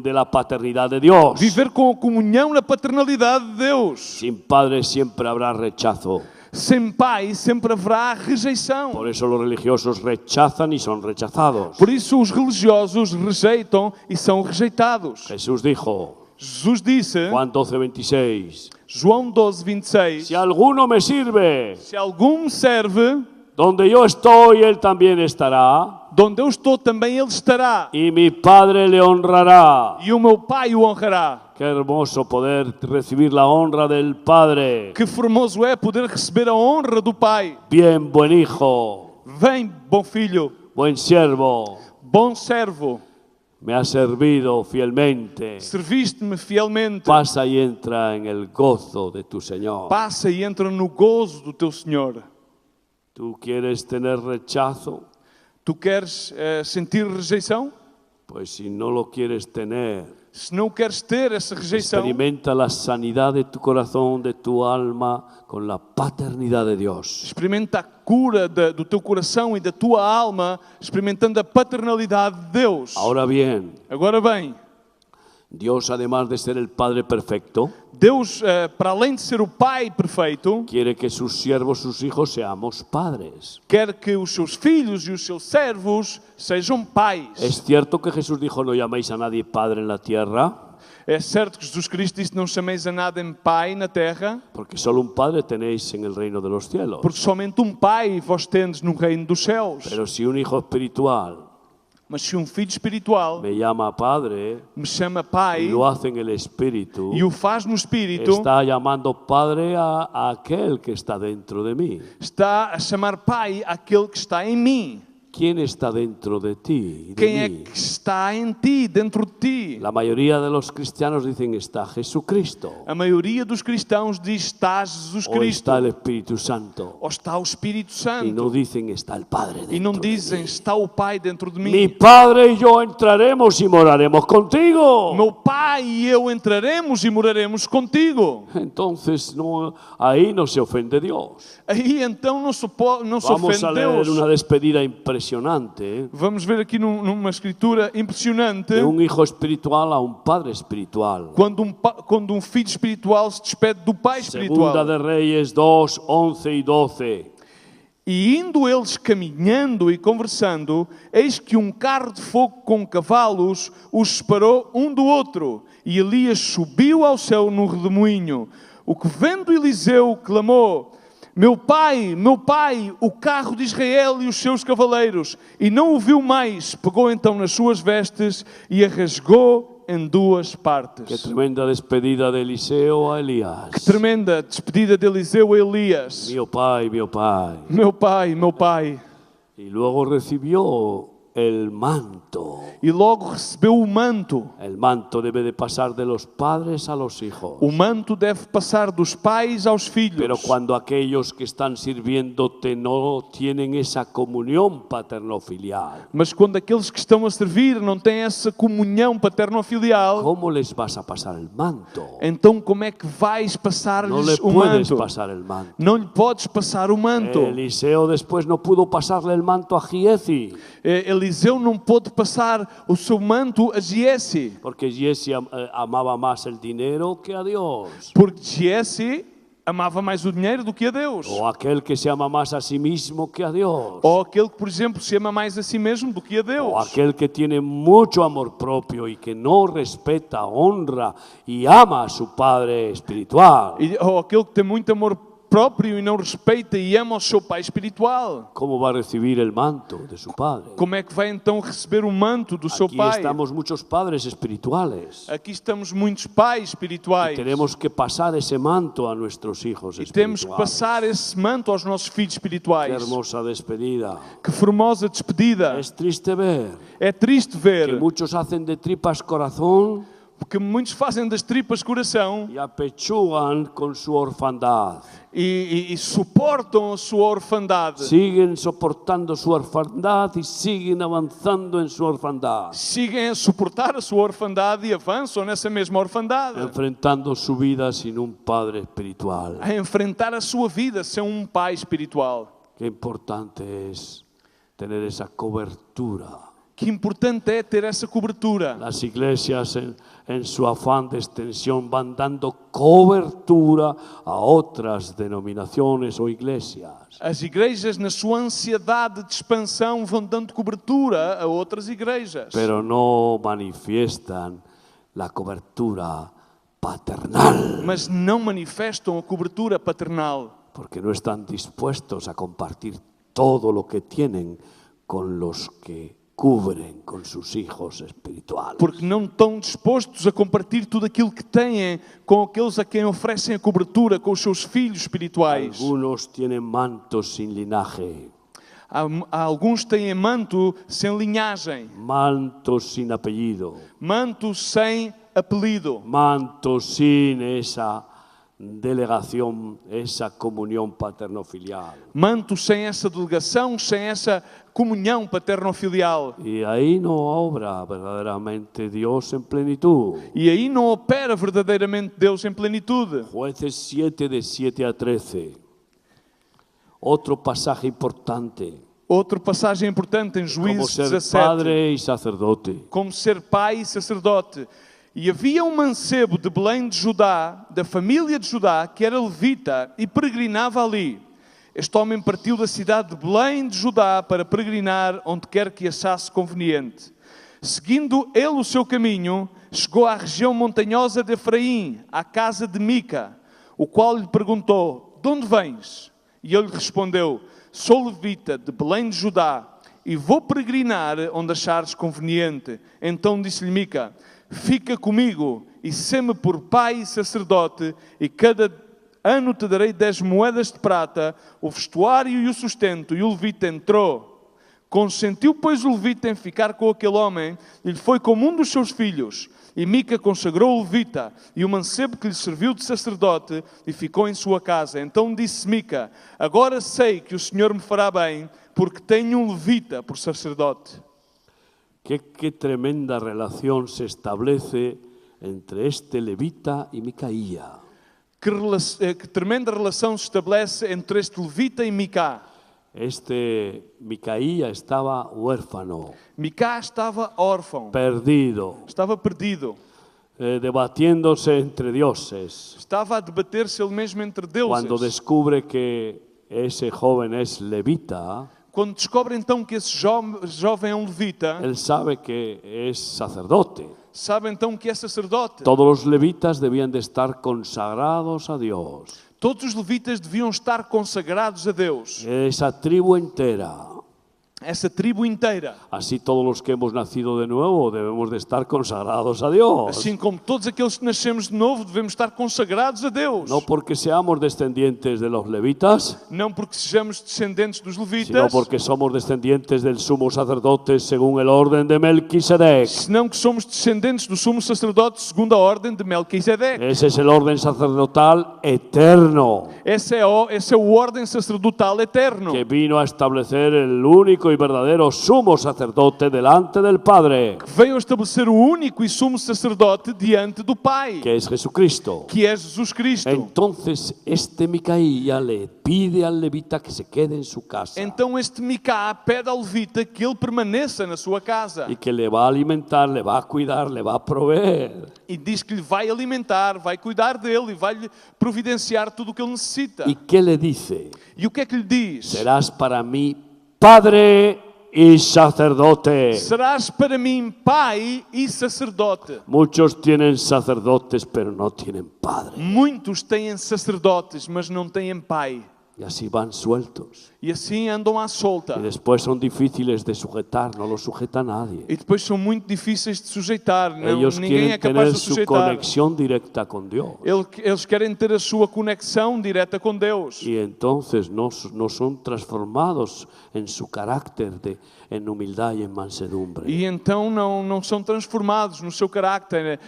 de la paternidad de Dios. Viver com a comunhão na paternalidade de Deus. Sin padre siempre habrá rechazo. Sem pai sempre haverá rejeição. Por eso los religiosos rechazan y son rechazados. Por isso os religiosos rejeitam e são rejeitados. Jesús dijo, Jesus disse, Juan 12:26, João 12:26, si alguno me sirve, se algum me serve, donde yo estoy, él también estará, donde eu estou também ele estará. y mi Padre le honrará. E o meu Pai o honrará. Qué hermoso poder recibir la honra del Padre. Que formoso é poder receber a honra do Pai. Bien, buen hijo, Vem, bom filho, buen siervo, bom servo, me has servido fielmente. serviste-me fielmente. Pasa y entra en el gozo de tu Señor. Passa e entra no gozo do teu Senhor. ¿Tú quieres tener rechazo? Tu queres sentir rejeição? Pues si no lo quieres tener, Se não queres ter essa rejeição, experimenta la sanidad de tu corazón, de tu alma, con la paternidad de Dios. experimenta a cura do teu coração e da tua alma, experimentando a paternalidade de Deus. Ahora bien, Agora bem, Dios, además de ser el Padre perfecto, Deus, para além de ser o Pai perfeito, quiere que sus siervos, sus hijos, seamos padres. quer que os seus filhos e os seus servos sejam pais. ¿Es cierto que Jesús dijo, no llaméis a nadie Padre en la tierra? É certo que Jesus Cristo disse, não chameis a nada em Pai na terra, Porque solo un Padre tenéis en el reino de los cielos. porque somente um Pai vós tendes no reino dos céus. Pero si un hijo espiritual Mas se um filho espiritual me llama Padre me chama y pai lo hace en el Espíritu, e o faz no Espírito, está llamando Padre a aquel que está dentro de mí. está a chamar pai àquele que está em mim. ¿Quién está dentro de ti y de Quem é mí? que está em ti, dentro de ti? La mayoría de los cristianos dicen está Jesucristo A maioria dos cristãos diz está Jesus o Cristo está el Espíritu Santo ou está o Espírito y no Santo dicen está el Padre e não dentro de dizem mí. está o Pai dentro de Mi mim. Padre y yo entraremos y moraremos contigo. Meu Pai e eu entraremos e moraremos contigo. Entonces ahí no se ofende Dios. Aí então não se Vamos a ofende leer Deus. una despedida impresionante Vamos ver aqui numa escritura impressionante de un hijo espiritual a un padre espiritual. quando um filho espiritual se despede do pai Segunda espiritual. de Reyes 2, 11 y 12. E indo eles caminhando e conversando, eis que um carro de fogo com cavalos os separou um do outro. E Elias subiu ao céu no redemoinho. O que vendo Eliseu clamou: meu pai, o carro de Israel e os seus cavaleiros. E não o viu mais. Pegou então nas suas vestes e a rasgou em duas Qué partes. tremenda despedida de Eliseo a Elías. Que tremenda despedida de Eliseu a Elias. Mío pai, mío pai. Meu pai. Y luego recibió el manto. E logo recebeu o manto. El manto debe de pasar de los padres a los hijos. O manto deve passar dos pais aos filhos. Pero cuando aquellos que están sirviéndote no tienen esa comunión paterno-filial, Mas quando aqueles que estão a servir não têm essa comunhão paterno-filial, ¿cómo les vas a pasar el manto? então como é que vais No le passar-lhes o puedes manto? pasar el manto. Não lhe podes passar o manto. Eliseo después no pudo pasarle el manto a Giezi, Eliseu não pôde passar o seu manto a Giesi, porque Giezi amaba más el dinero que a Dios. porque Giesi amava mais o dinheiro do que a Deus. O aquel que se ama más a sí mismo que a Dios. Ou aquele que, por exemplo, se ama mais a si mesmo do que a Deus. O aquel que tiene mucho amor propio y que no respeta, honra y ama a su padre espiritual. Ou aquele que tem muito amor próprio e não respeita e ama o seu pai espiritual. ¿Cómo va a recibir el manto de su padre? Como é que vai então receber o manto do seu Aquí pai? estamos muchos padres espirituales. Aqui estamos muitos pais espirituais. Tenemos que pasar ese manto a nuestros hijos E temos que espirituales. passar esse manto aos nossos filhos Qué espirituais. hermosa despedida. Que formosa despedida. Es triste ver É triste que ver muchos hacen de tripas corazón que muitos fazem das tripas coração y apechugan con su orfandad. e suportam a sua orfandade. Siguen soportando su orfandad y siguen avanzando en su orfandad, Sigam a suportar a sua orfandade e avançam nessa mesma orfandade. enfrentando su vida sin un padre espiritual. A enfrentar a sua vida sem um pai espiritual. Qué importante es tener esa cobertura. Que importante é ter essa cobertura. Las iglesias en su afán de extensión van dando cobertura a otras denominaciones o iglesias. As igrejas, na sua ansiedade de expansão, vão dando cobertura a outras igrejas. Pero no manifiestan la cobertura paternal, Mas não manifestam a cobertura paternal. porque no están dispuestos a compartir todo lo que tienen con los que cubren con sus hijos espirituales. Porque não estão dispostos a compartilhar tudo aquilo que têm com aqueles a quem oferecem a cobertura, com os seus filhos espirituais. Algunos tienen mantos sin linaje, Alguns têm manto sem linhagem, mantos sin apellido, manto sem apelido, mantos sin esa delegación, esa comunión paterno-filial. manto sem essa delegação, sem essa comunhão paterno-filial. Y ahí no obra verdaderamente Dios en plenitud. E aí não opera verdadeiramente Deus em plenitude. Jueces 7, de 7 a 13. Otro pasaje importante. Outra passagem importante em Como Juízes ser 17. padre y sacerdote. Como ser pai e sacerdote. E havia um mancebo de Belém de Judá, da família de Judá, que era levita e peregrinava ali. Este homem partiu da cidade de Belém de Judá para peregrinar onde quer que achasse conveniente. Seguindo ele o seu caminho, chegou à região montanhosa de Efraim, à casa de Mica, o qual lhe perguntou: de onde vens? E ele lhe respondeu: sou levita de Belém de Judá, e vou peregrinar onde achares conveniente. Então disse-lhe Mica: fica comigo e sê-me por pai e sacerdote, e cada ano te darei 10 moedas de prata, o vestuário e o sustento. E o levita entrou. Consentiu, pois, o levita em ficar com aquele homem, e lhe foi como um dos seus filhos. E Mica consagrou o levita e o mancebo que lhe serviu de sacerdote, e ficou em sua casa. Então disse Mica: agora sei que o Senhor me fará bem, porque tenho um levita por sacerdote. Qué tremenda relación se establece entre este levita y Micaía. Que tremenda relação se estabelece entre este levita e Mica. Este Micaía estaba huérfano, Mica estava órfão, perdido, estava perdido, debatiéndose entre dioses. estava a debater-se ele mesmo entre deuses. Cuando descubre que ese joven es levita, Quando descobre então que esse jovem é um levita, él sabe que es sacerdote. sabe então que é sacerdote. Todos los levitas debían de estar consagrados a Dios. Todos os levitas deviam estar consagrados a Deus. Esa tribu entera. Essa tribo inteira. Así todos los que hemos nacido de nuevo debemos de estar consagrados a Dios. Assim como todos aqueles que nascemos de novo devemos estar consagrados a Deus. No porque seamos descendientes de los levitas, Não porque sejamos descendentes dos sino levitas, porque somos descendientes del sumo sacerdote según el orden de Melquisedec. senão que somos descendentes do sumo sacerdote segundo a ordem de Melquisedeque. Ese es el orden sacerdotal eterno Esse é o ordem sacerdotal eterno. que vino a establecer el único y verdadero sumo sacerdote delante del Padre, Veio a estabelecer o único e sumo sacerdote diante do Pai, que es Jesucristo. que é Jesus Cristo. Entonces este Micaía le pide al levita que se quede en su casa Então este Mica pede ao levita que ele permaneça na sua casa y que le va a alimentar, le va a cuidar, le va a proveer. e diz que lhe vai alimentar, vai cuidar dele e vai-lhe providenciar tudo o que ele necessita. ¿Y qué le dice? E o que é que lhe diz? Serás para mí padre y sacerdote. Serás para mim pai e sacerdote. Muchos tienen sacerdotes, pero no tienen padre. Muitos têm sacerdotes, mas não têm pai. Y así van sueltos. E assim andam à solta. Y después son difíciles de sujetar, no los sujeta nadie. E depois são muito difíceis de sujeitar. Não, Ellos ninguém é quieren capaz tener de su sujeitar. conexión directa con Dios. Eles querem ter a sua conexão direta com Deus. Y entonces no son transformados en su carácter en humildad y en mansedumbre. E então não são transformados no seu carácter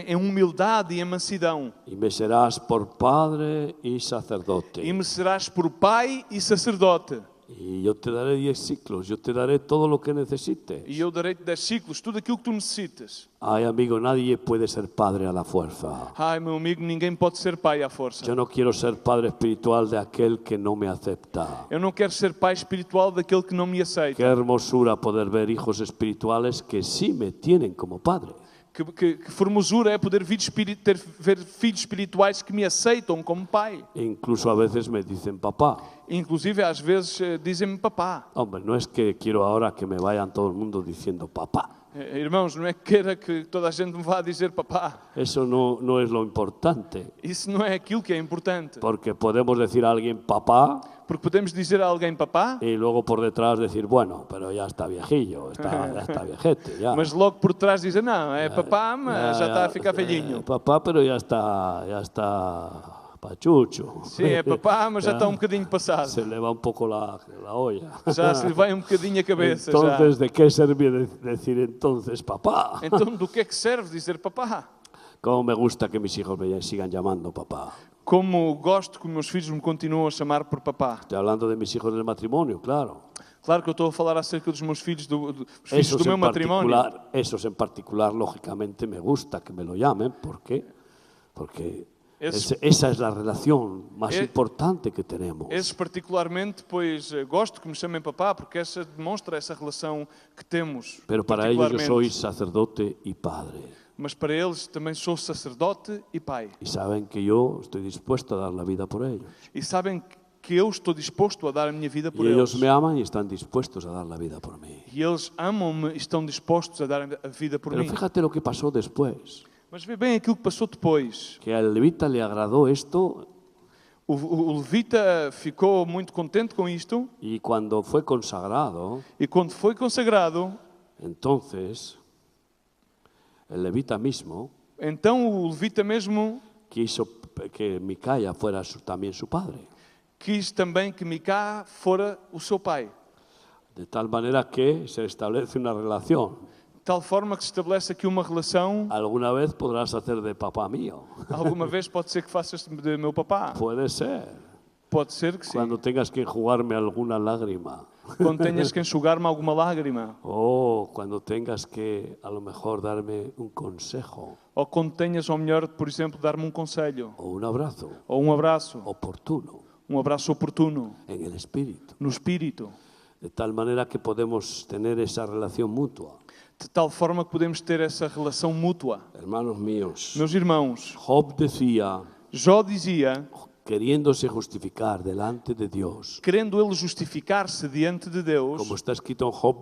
em humildade e em mansidão. Y me serás por padre y sacerdote. E me serás por pai e sacerdote. Y yo te daré 10 ciclos, yo te daré todo lo que necesites. E eu darei-te 10 ciclos, tudo aquilo que tu necessitas. Ay, amigo, nadie puede ser padre a la fuerza. Ai, meu amigo, ninguém pode ser pai à força. Yo no quiero ser padre espiritual de aquel que no me acepta. Eu não quero ser pai espiritual daquele que não me Qué aceita. hermosura poder ver hijos espirituales que sí me tienen como padre. Que formosura é poder ver filhos espirituais que me aceitam como pai. E incluso a veces me dicen papá. Inclusive, às vezes, dizem-me papá. Hombre, no es que quiero ahora que me vayan todo el mundo diciendo papá. Irmãos, não é que queira que toda a gente me vá dizer papá. Eso no es lo importante. Isso não é aquilo que é importante. Porque podemos decir a alguien papá Porque podemos dizer a alguém papá, y luego por detrás decir, bueno, pero ya está viejillo, ya está viejete. Ya. mas logo por trás dizer, não, é papá, mas já está a ficar velhinho. Papá, pero ya está pachucho. Sim, é papá, mas já está um bocadinho passado. Se le va un poco la olla. Já se lhe vai um bocadinho a cabeça. Entonces, Já. ¿de qué sirve decir entonces papá? Então, do que é que serve dizer papá? Cómo me gusta que mis hijos me sigan llamando papá. Como gosto que meus filhos me continuam a chamar por papá. Estoy hablando de mis hijos del matrimonio, claro. Claro que eu estou a falar acerca dos meus filhos, dos filhos do meu matrimónio. Esos en particular, lógicamente, me gusta que me lo llamen. ¿Por qué? Porque esa es la relación más importante que tenemos. Esses particularmente, pois gosto que me chamem papá, porque essa demonstra essa relação que temos. Pero para ellos yo soy sacerdote y padre. Mas para eles também sou sacerdote e pai. Y saben que yo estoy dispuesto a dar la vida por ellos. E sabem que eu estou disposto a dar a minha vida por Y eles. ellos me aman y están dispuestos a dar la vida por mí. E eles amam-me e estão dispostos a dar a vida por Pero mim. fíjate lo que pasó después. Mas vê bem aquilo que passou depois. Que al levita le agradó esto O levita ficou muito contente com isto y cuando fue consagrado, e quando foi consagrado, entonces el levita mismo então o levita mesmo quiso que Micaya fuera también su padre. quis também que Micá fora o seu pai. De tal manera que se establece una relación. De tal forma que se estabelece aqui uma relação. Alguna vez podrás hacer de papá mío. Alguma vez pode ser que faças de meu papá. Puede ser. Pode ser que sim. Cuando tengas que enjugarme alguna lágrima. Quando tenhas que enxugar-me alguma lágrima. O cuando tengas que, a lo mejor, darme un consejo. Ou quando tenhas, ou melhor, por exemplo, dar-me um conselho. O un abrazo. Ou um abraço. Oportuno. Um abraço oportuno. En el espíritu. No espírito. De tal manera que podemos tener esa relación mutua. De tal forma que podemos ter essa relação mútua. Hermanos míos, Meus irmãos, Job decía, Jó dizia, queriéndose justificar delante de Dios, querendo ele justificar-se diante de Deus, como está escrito en Job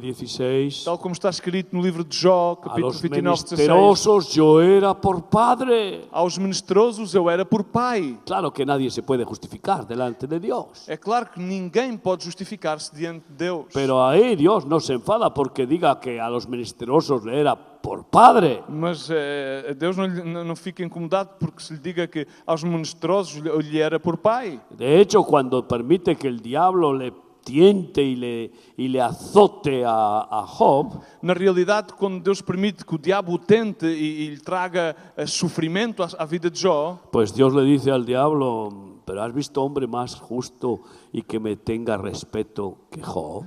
29:16, tal como está escrito no livro de Jó, a capítulo los 29:16, menesterosos yo era por padre. aos menesterosos eu era por pai. Claro que nadie se puede justificar delante de Dios. É claro que ninguém pode justificar-se diante de Deus. Pero ahí Dios no se enfada porque diga que a los menesterosos le era por padre. Mas Deus não fica incomodado porque se lhe diga que aos menesterosos lhe era por pai. De hecho, cuando permite que el diablo le tiente y le azote a Job, Na realidade, quando Deus permite que o diabo o tente e lhe traga sofrimento à vida de Jó, pues Dios le dice al diablo, pero ¿has visto hombre más justo y que me tenga respeto que Job?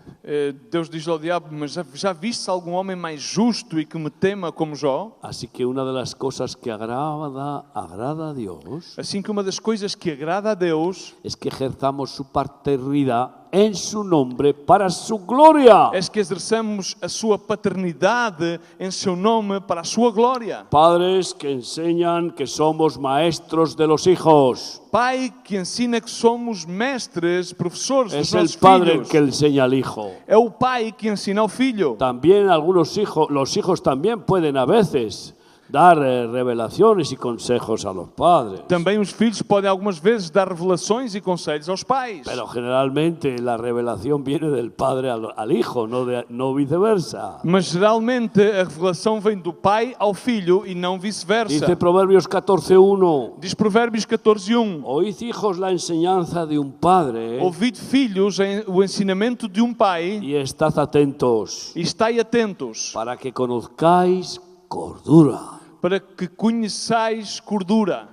Deus diz ao diabo, mas já viste algum homem mais justo e que me tema como Jó? Así que una de las cosas que agrada a Dios Assim que uma das coisas que agrada a Deus es que ejerzamos su paternidad en su nombre para su gloria. é que exerçamos a sua paternidade em seu nome para a sua glória. Padres que enseñan que somos maestros de los hijos. Pai que ensina que somos mestres, professores dos Es el nossos padre el filhos. que enseña al hijo. É o pai que ensina ao filho. También los hijos también pueden a veces dar revelaciones y consejos a los padres. Também os filhos podem algumas vezes dar revelações e conselhos aos pais. Pero generalmente la revelación viene del padre al hijo, no viceversa. Mas geralmente a revelação vem do pai ao filho e não vice-versa. Dice Proverbios 14:1. Diz Provérbios 14:1. Oíd, hijos, la enseñanza de un padre Ouvid, filhos, o ensinamento de um pai y estad atentos e estai atentos para que conozcáis cordura. para que conheçais cordura.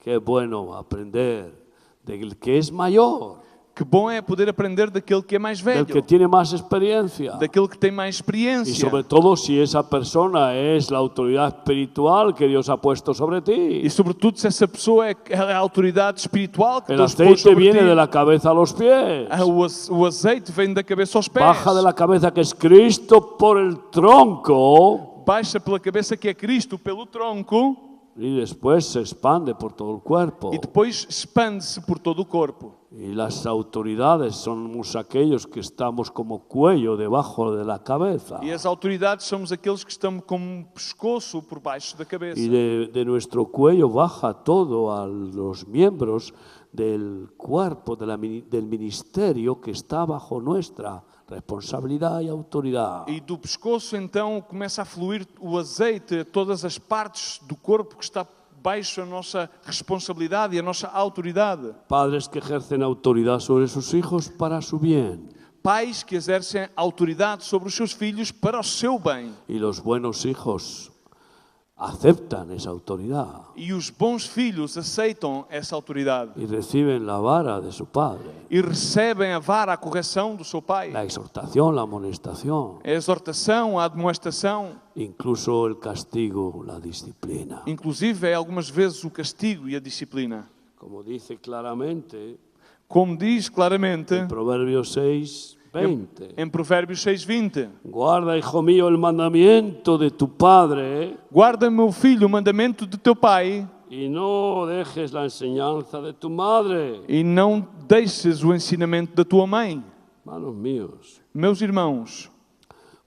Qué bueno aprender del que es mayor, Que bom é poder aprender daquele que é mais del velho, que tiene más experiencia. daquele que tem mais Y experiência. sobre todo si esa persona es la autoridad espiritual que Dios ha puesto sobre ti. E sobretudo se essa pessoa é a autoridade espiritual que El Deus pôs aceite sobre viene ti. de la cabeza a los pies. O azeite vem da cabeça aos pés. Baja de la cabeza que es Cristo por el tronco Baixa pela cabeça que é Cristo pelo tronco y después se expande por todo el cuerpo. e depois expande-se por todo o corpo. Y las autoridades somos aquellos que estamos como cuello debajo de la cabeza. E as autoridades somos aqueles que estamos como um pescoço por baixo da cabeça. Y de nuestro cuello baja todo a los miembros del cuerpo, del ministerio que está bajo nuestra responsabilidad y autoridad. E do pescoço então começa a fluir o azeite a todas as partes do corpo que está baixo a nossa responsabilidade e a nossa autoridade. Padres que ejercen autoridad sobre sus hijos para su bien. Pais que exercem autoridade sobre os seus filhos para o seu bem. Y los buenos hijos aceptan esa autoridad E os bons filhos aceitam essa autoridade y reciben la vara de su padre, e recebem a vara, a correção do seu pai. la exhortación, la amonestación, A exortação, a admoestação, incluso el castigo, la disciplina. inclusive é algumas vezes o castigo e a disciplina. Como dice claramente Como diz claramente en Proverbios 6:20. em Provérbios 6:20. Guarda, hijo mío, el mandamiento de tu padre Guarda, meu filho, o mandamento de teu pai y no dejes la enseñanza de tu madre. e não deixes o ensinamento da tua mãe. Hermanos míos, Meus irmãos,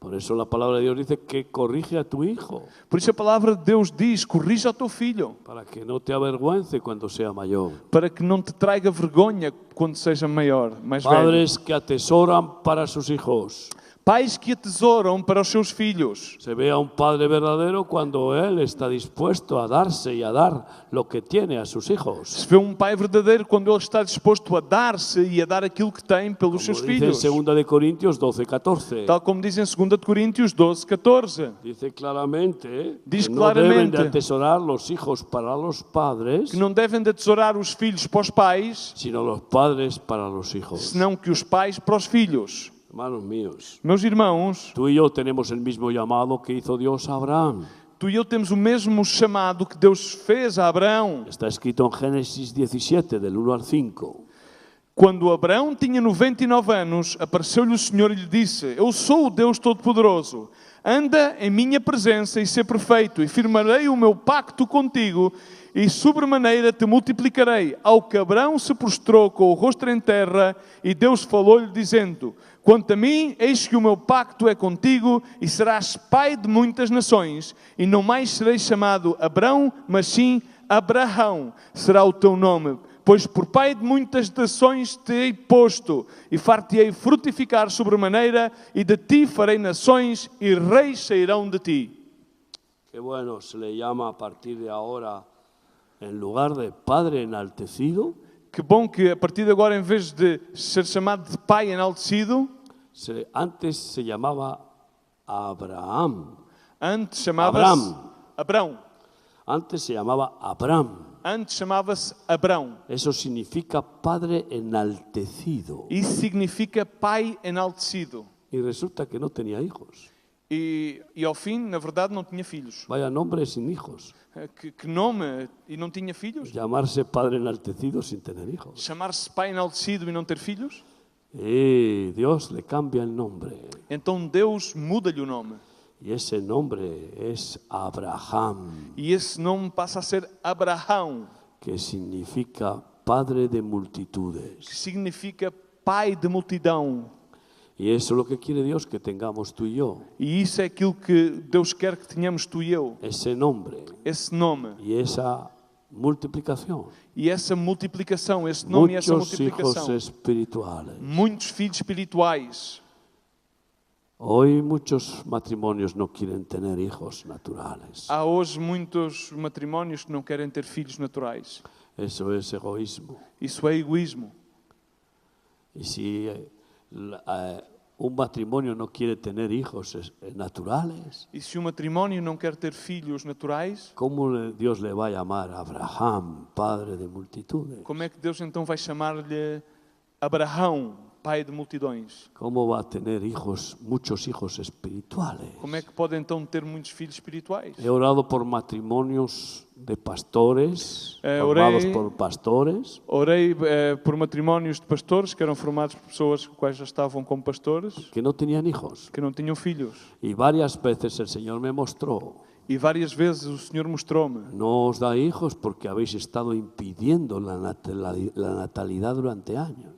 Por eso la palabra de Dios dice que corrige a tu hijo, Por isso a palavra de Deus diz, corrija o teu filho, para que no te avergüence cuando sea mayor. para que não te traga vergonha quando seja maior, mais velho. Padres que atesoran para sus hijos. Pais que atesouram para os seus filhos. Se ve a un padre verdadero cuando él está dispuesto a darse y a dar lo que tiene a sus hijos. Se vê um pai verdadeiro quando ele está disposto a dar-se e a dar aquilo que tem pelos seus Como dice filhos. en 2 de Corintios 12:14. Tal como diz em 2 de Coríntios 12, 14. Dice claramente Diz que no deben claramente de atesorar los hijos para los padres, Que não devem de atesourar os filhos para os pais, sino los padres para los hijos. senão que os pais para os filhos. Hermanos míos, Meus irmãos, tú y yo tenemos el mismo llamado que hizo Dios a Abraham. tu e eu temos o mesmo chamado que Deus fez a Abraão. Está escrito en Génesis 17, del 1 al 5. Quando Abraão tinha 99 anos, apareceu-lhe o Senhor e lhe disse: Eu sou o Deus Todo-Poderoso. Anda em minha presença e ser perfeito, e firmarei o meu pacto contigo, e sobremaneira te multiplicarei. Ao que Abraão se prostrou com o rosto em terra, e Deus falou-lhe, dizendo: Quanto a mim, eis que o meu pacto é contigo, e serás pai de muitas nações, e não mais serei chamado Abrão, mas sim Abraão será o teu nome. Pois por pai de muitas nações te hei posto, e far-te-ei frutificar sobremaneira, e de ti farei nações, e reis sairão de ti. Qué bueno, se le llama a partir de ahora, en lugar de padre enaltecido, Que bom que a partir de agora, em vez de ser chamado de pai enaltecido, antes se llamaba Abraham. antes chamava-se Abrão. Antes se llamaba Abraham. Antes chamava-se Abrão. Eso significa padre enaltecido. Isso significa pai enaltecido. Y resulta que no tenía hijos. E ao fim, na verdade, não tinha filhos. Vaya nombre sin hijos. Que nome? E não tinha filhos? Llamarse padre enaltecido sin tener hijos. Chamar-se pai enaltecido e não ter filhos? Y Dios le cambia el nombre. Então Deus muda-lhe o nome. Y ese nombre es Abraham, E esse nome passa a ser Abraão, que significa padre de que multitudes. significa pai de multidão. Y eso es lo que quiere Dios que tengamos tú y yo. E isso é aquilo que Deus quer que tenhamos tu e eu. Ese nombre Esse nome. y esa multiplicación. E essa multiplicação, esse nome e essa Muchos hijos multiplicação. espirituales. Muitos filhos espirituais. Hoy muchos matrimonios no quieren tener hijos naturales. Há hoje muitos matrimónios que não querem ter filhos naturais. Eso es egoísmo. Isso é egoísmo. Y si un matrimonio no quiere tener hijos naturales, E se o matrimónio não quer ter filhos naturais, ¿cómo Dios le va a llamar a Abraham, padre de multitudes? como é que Deus então vai chamar-lhe Abraão, pai de multidões? ¿Cómo va a tener hijos, muchos hijos espirituales? Como é que pode então ter muitos filhos espirituais? He orado por matrimonios de pastores, orei- formados por pastores, Orei por matrimónios de pastores que eram formados por pessoas que quais já estavam como pastores, que no tenían hijos. que não tinham filhos. Y varias veces el Señor me mostró: E várias vezes o Senhor mostrou-me: no os da hijos porque habéis estado impidiendo la natalidad durante años.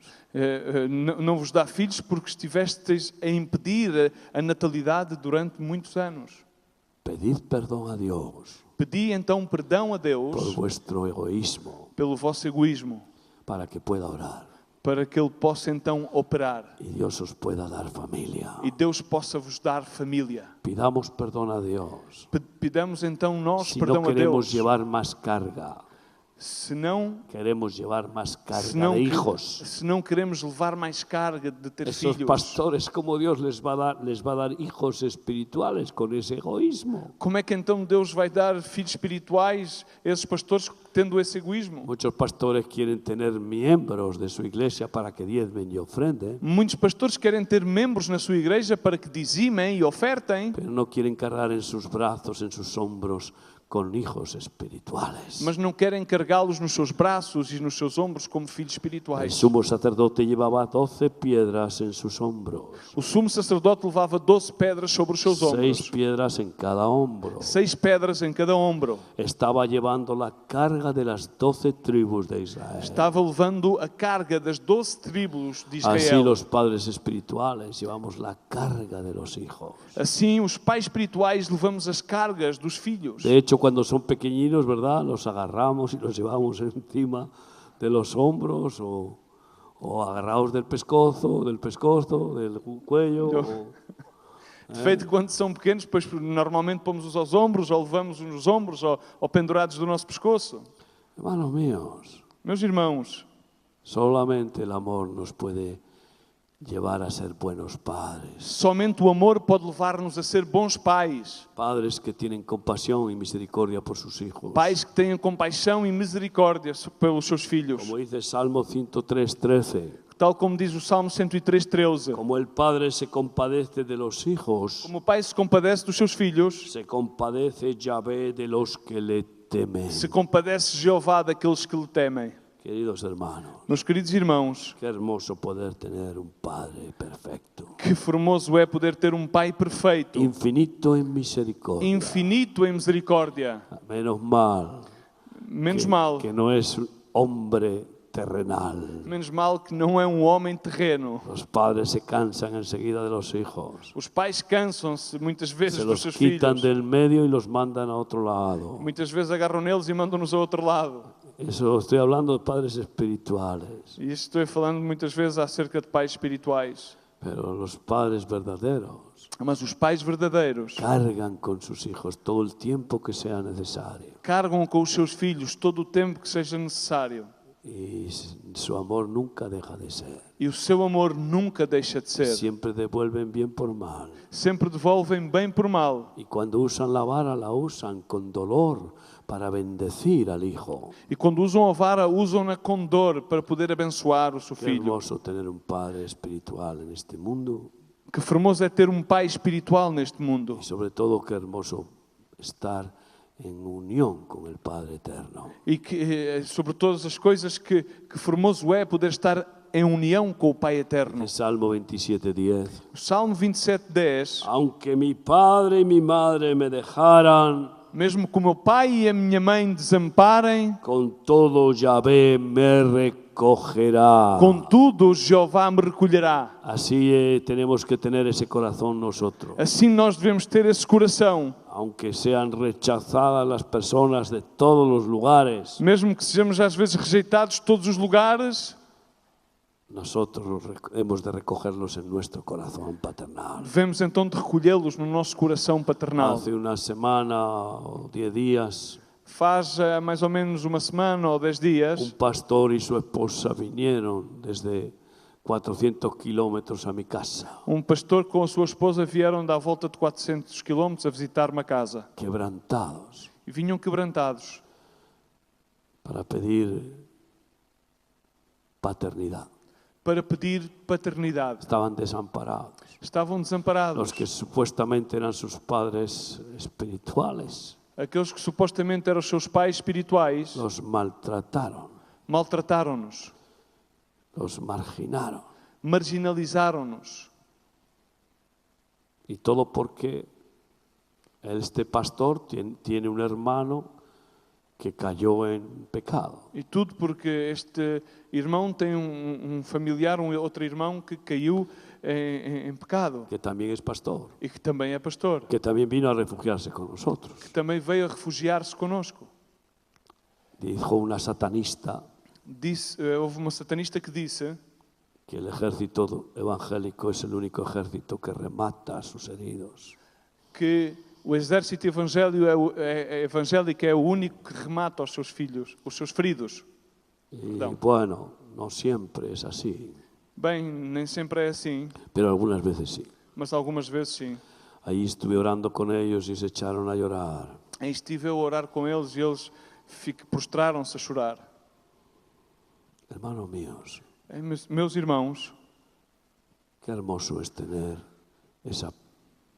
não vos dá filhos porque estivestes a impedir a natalidade durante muitos anos. Pedid perdón a Dios Pedi então perdão a por Deus vuestro egoísmo, pelo vosso egoísmo, para que pueda orar para que Ele possa então operar y Dios os pueda dar familia. e Deus possa vos dar família. Pidamos perdón a Dios. Pedamos então nós Si perdão no a queremos Deus. llevar más carga, Se não queremos llevar más carga de hijos. se não queremos levar mais carga de ter Esos filhos, pastores, ¿cómo Dios les va a dar hijos espirituales con ese egoísmo? como é que então Deus vai dar filhos espirituais a esses pastores tendo esse egoísmo? Muchos pastores quieren tener miembros de su iglesia para que diezmen y ofrenden, Muitos pastores querem ter membros na sua igreja para que dizimem e ofertem, pero no quieren cargar en sus brazos, en sus hombros, con hijos espirituales. mas não querem carregá-los nos seus braços e nos seus ombros como filhos El espirituais. sumo sacerdote llevaba 12 piedras en sus hombros, O sumo sacerdote levava 12 pedras sobre os seus 6 ombros, piedras en cada hombro. 6 pedras em cada ombro. Estaba llevando la carga carga de las 12 tribus de Israel. Estava levando a carga das 12 tribos de Así Israel. los padres espirituales llevamos la carga de los hijos. Assim, os pais espirituais levamos as cargas dos filhos. De hecho, cuando son pequeñinos, ¿verdad? Los agarramos y los llevamos encima de los hombros o agarrados del pescozo, del cuello. De feito, quando são pequenos, depois normalmente pomos-os aos ombros, ou levamos-os nos ombros, ou pendurados do nosso pescoço. Hermanos míos, Meus irmãos, solamente el amor nos puede llevar a ser buenos padres. somente o amor pode levar-nos a ser bons pais. Padres que tienen compasión y misericordia por sus hijos. Pais que tenham compaixão e misericórdia pelos seus filhos. Como dice Salmo 103:13. Tal como diz o Salmo 103:13. Como el padre se compadece de los hijos, Como o pai se compadece dos seus filhos, se compadece Yahvé de los que le temen. se compadece Jeová daqueles que lhe temem. Queridos hermanos, Meus queridos irmãos, qué hermoso poder tener un Padre perfecto, que formoso é poder ter um pai perfeito, infinito en misericordia. infinito em misericórdia. Menos mal Menos mal, que no es un hombre terrenal. menos mal que não é um homem terreno. Los padres se cansan enseguida de los hijos. Os pais cansam-se muitas vezes Se dos los seus quitan filhos. del medio y los mandan a otro lado. Muitas vezes agarram neles e mandam-nos ao outro lado. Eso estoy hablando de padres espirituales. E isto estou falando muitas vezes acerca de pais espirituais. Pero los padres verdaderos Mas os pais verdadeiros cargan con sus hijos todo el tiempo que sea necesario. carregam com os seus filhos todo o tempo que seja necessário. Y su amor nunca deja de ser. E o seu amor nunca deixa de ser. Siempre devuelven bien por mal. Sempre devolvem bem por mal. Y cuando usan la vara, la usan con dolor para bendecir al hijo. E quando usam a vara, usam-na com dor para poder abençoar o seu Qué filho. hermoso tener un padre espiritual en este mundo. Que formoso é ter um pai espiritual neste mundo. Y sobre todo, qué hermoso estar en unión con el Padre eterno. E que, sobre todas as coisas, que formoso é poder estar em união com o Pai Eterno. En Salmo 27:10. O Salmo 27:10. Aunque mi padre y mi madre me dejaran, Mesmo que o meu pai e a minha mãe desamparem, con todo Yahvé me recogerá. contudo Jeová me recolherá. Así tenemos que tener ese corazón nosotros. Assim nós devemos ter esse coração. Aunque sean rechazadas las personas de todos los lugares, Mesmo que sejamos às vezes rejeitados de todos os lugares, nosotros hemos de recogerlos en nuestro corazón paternal. devemos então de recolhê-los no nosso coração paternal. Hace una semana o 10 días, Faz mais ou menos uma semana ou 10 dias, un pastor y su esposa vinieron desde 400 kilómetros a mi casa, um pastor com a sua esposa vieram da volta de 400 quilómetros a visitar uma casa. quebrantados, E vinham quebrantados para pedir paternidad. para pedir paternidade. Estaban desamparados. Estavam desamparados. Los que supuestamente eran sus padres espirituales Aqueles que supostamente eram os seus pais espirituais los maltrataron, maltrataram-nos, los marginaron. marginalizaram-nos. Y todo porque este pastor tiene un hermano que cayó en pecado. E tudo porque este irmão tem um familiar, outro irmão que caiu em pecado Que también es pastor, e que também é pastor, que también vino a refugiarse con nosotros. que também veio a refugiar-se connosco. Dijo una satanista Houve uma satanista que disse que el ejército evangélico es el único ejército que remata a sus heridos. que o exército evangélico é o único que remata os seus filhos, os seus feridos. Y Perdón. bueno, no siempre es así, Bem, nem sempre é assim, pero algunas veces sí. mas algumas vezes sim. Ahí estuve orando con ellos y se echaron a llorar. Aí estive eu a orar com eles e eles prostraram-se a chorar. Hermanos míos, Meus irmãos, qué hermoso es tener esa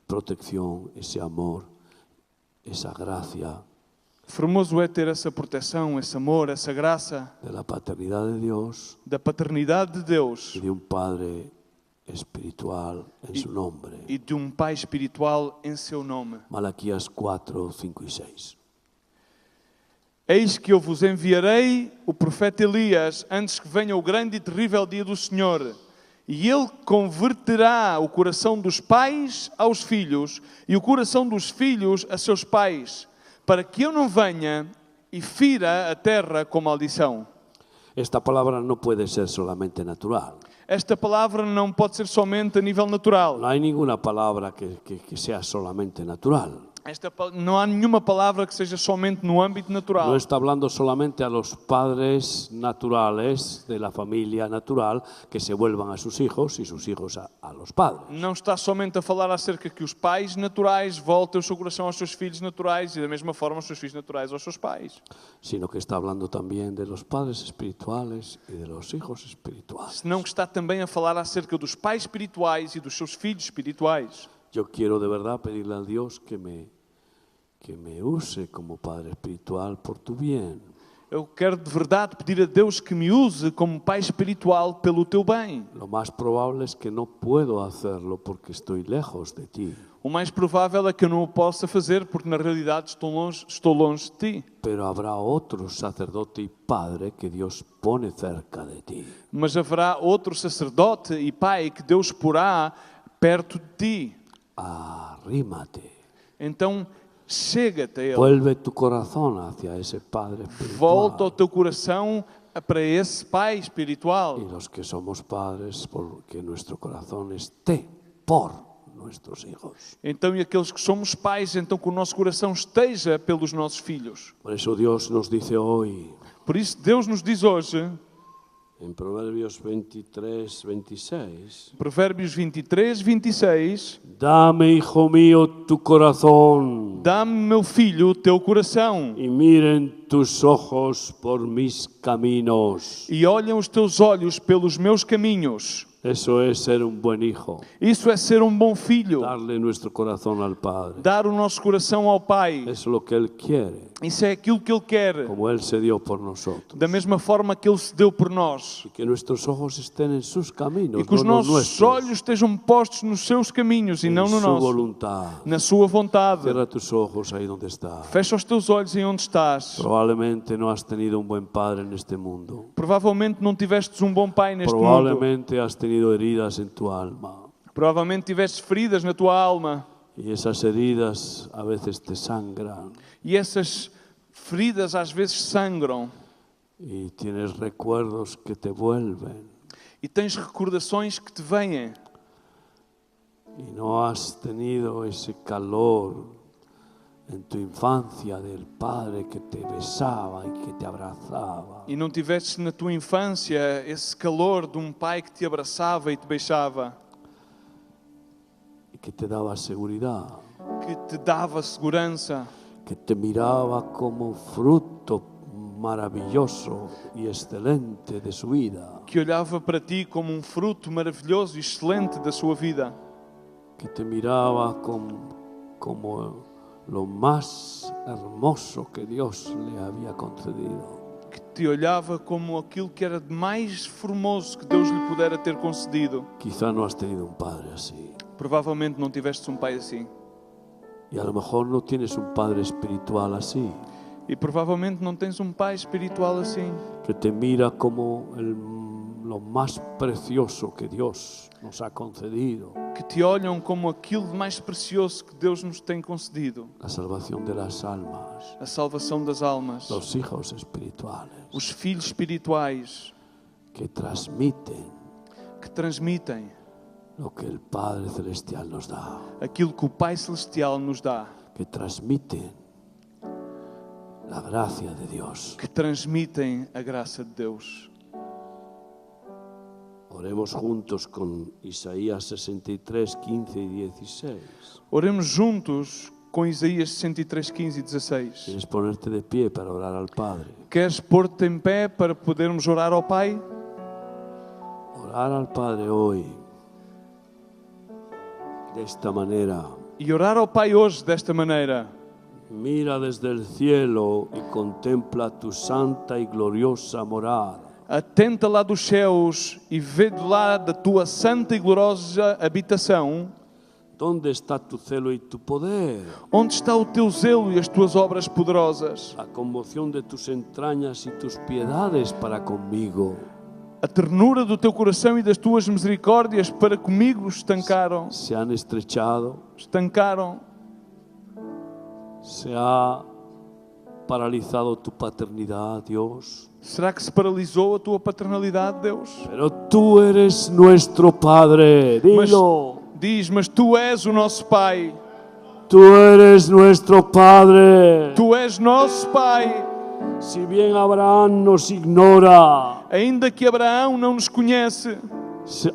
protección, ese amor, esa gracia formoso é ter essa proteção, esse amor, essa graça de la paternidad de Dios da paternidade de Deus y de un Padre espiritual en su nombre. e de um Pai espiritual em seu nome. Malaquías 4, 5 y 6. Eis que eu vos enviarei o profeta Elias antes que venha o grande e terrível dia do Senhor. E ele converterá o coração dos pais aos filhos e o coração dos filhos a seus pais, para que eu não venha e fira a terra com maldição. Esta palabra no puede ser solamente natural. Esta palavra não pode ser somente a nível natural. No hay ninguna palabra que sea solamente natural. Não há nenhuma palavra que seja somente no âmbito natural. No está hablando solamente a los padres naturales de la familia natural que se vuelvan a sus hijos y sus hijos a los padres. Não está somente a falar acerca que os pais naturais voltem o seu coração aos seus filhos naturais e da mesma forma os seus filhos naturais aos seus pais. Sino que está hablando también de los padres espirituales y de los hijos espirituales. Senão que está também a falar acerca dos pais espirituais e dos seus filhos espirituais. Yo quiero de verdad pedirle a Dios que me use como padre espiritual por tu bien. Eu quero de verdade pedir a Deus que me use como pai espiritual pelo teu bem. Lo más probable es que no puedo hacerlo porque estoy lejos de ti. O mais provável é que eu não o possa fazer porque na realidade estou longe de ti. Pero habrá otro sacerdote y padre que Dios pone cerca de ti. Mas haverá outro sacerdote e pai que Deus porá perto de ti. Arrímate. Então, chega-te a Ele. Vuelve tu corazón hacia ese Padre espiritual. Volta o teu coração para esse Pai espiritual. Y los que somos padres, porque nuestro corazón esté por nuestros hijos. Então, e aqueles que somos pais, então que o nosso coração esteja pelos nossos filhos. Por eso Dios nos dice hoy, Por isso, Deus nos diz hoje, en Proverbios 23, 26, Provérbios 23, 26, dame, hijo mío, tu corazón, dá-me, meu filho, o teu coração, y miren tus ojos por mis caminos. e olhem os teus olhos pelos meus caminhos. Eso es ser un buen hijo, Isso é ser um bom filho. darle nuestro corazón al Padre. Dar o nosso coração ao Pai. Es lo que Él quiere, Isso é aquilo que Ele quer. como Él se dio por nosotros. Da mesma forma que Ele se deu por nós. Y que nuestros ojos estén en sus caminos, E que os no los nossos nuestros, olhos estejam postos nos seus caminhos e en não no su nosso. voluntad. Na sua vontade. Cierra tus ojos ahí donde estás. Fecha os teus olhos em onde estás. Probablemente no has tenido un buen padre en este mundo. Provavelmente não tivestes um bom pai neste mundo. Probablemente has tenido heridas en tu alma. Provavelmente tivestes feridas na tua alma. Y esas heridas a veces te sangran. E essas feridas às vezes sangram. Y tienes recuerdos que te vuelven. E tens recordações que te vêm. Y no has tenido ese calor en tu infancia del padre que te besaba y que te abrazaba. E não tivestes na tua infância esse calor de um pai que te abraçava e te beijava. Y que te daba seguridad. Que te dava segurança. Que te miraba como fruto maravilloso y excelente de su vida. Que olhava para ti como um fruto maravilhoso e excelente da sua vida. Que te miraba como lo más hermoso que Dios le había concedido. Que te olhava como aquilo que era de mais formoso que Deus lhe pudera ter concedido. Quizá no has tenido un padre así. Provavelmente não tiveste um pai assim. Y a lo mejor no tienes un padre espiritual así. E provavelmente não tens um pai espiritual assim. Que te mira como lo más precioso que Dios nos ha concedido. Que te olham como aquilo de mais precioso que Deus nos tem concedido. La salvación de las almas. A salvação das almas. Los hijos espirituales. Os filhos espirituais. Que transmiten. Que transmitem. Lo que el Padre Celestial nos da. Aquilo que o Pai Celestial nos dá. Que transmiten la gracia de Dios. Que transmitem a graça de Deus. Oremos juntos con Isaías 63, 15 y 16. Oremos juntos com Isaías 63, 15 e 16. ¿Quieres ponerte de pie para orar al Padre? Queres pôr-te em pé para podermos orar ao Pai? Orar al Padre hoy, de esta manera. E orar ao Pai hoje desta maneira. Mira desde el cielo y contempla tu santa y gloriosa morada. Atenta lá dos céus e vê de lá da tua santa e gloriosa habitação. ¿Dónde está tu celo y tu poder? Onde está o teu zelo e as tuas obras poderosas? La conmoción de tus entrañas y tus piedades para conmigo. A ternura do teu coração e das tuas misericórdias para comigo estancaram. Se han estrechado, Estancaram. se ha paralizado tu paternidad, Dios. Será que se paralisou a tua paternalidade, Deus? Pero tú eres nuestro Padre, dilo. Mas Tu és o nosso Pai. Tú eres nuestro Padre. Tu és nosso Pai. Si bien Abraham nos ignora, Ainda que Abraão não nos conhece,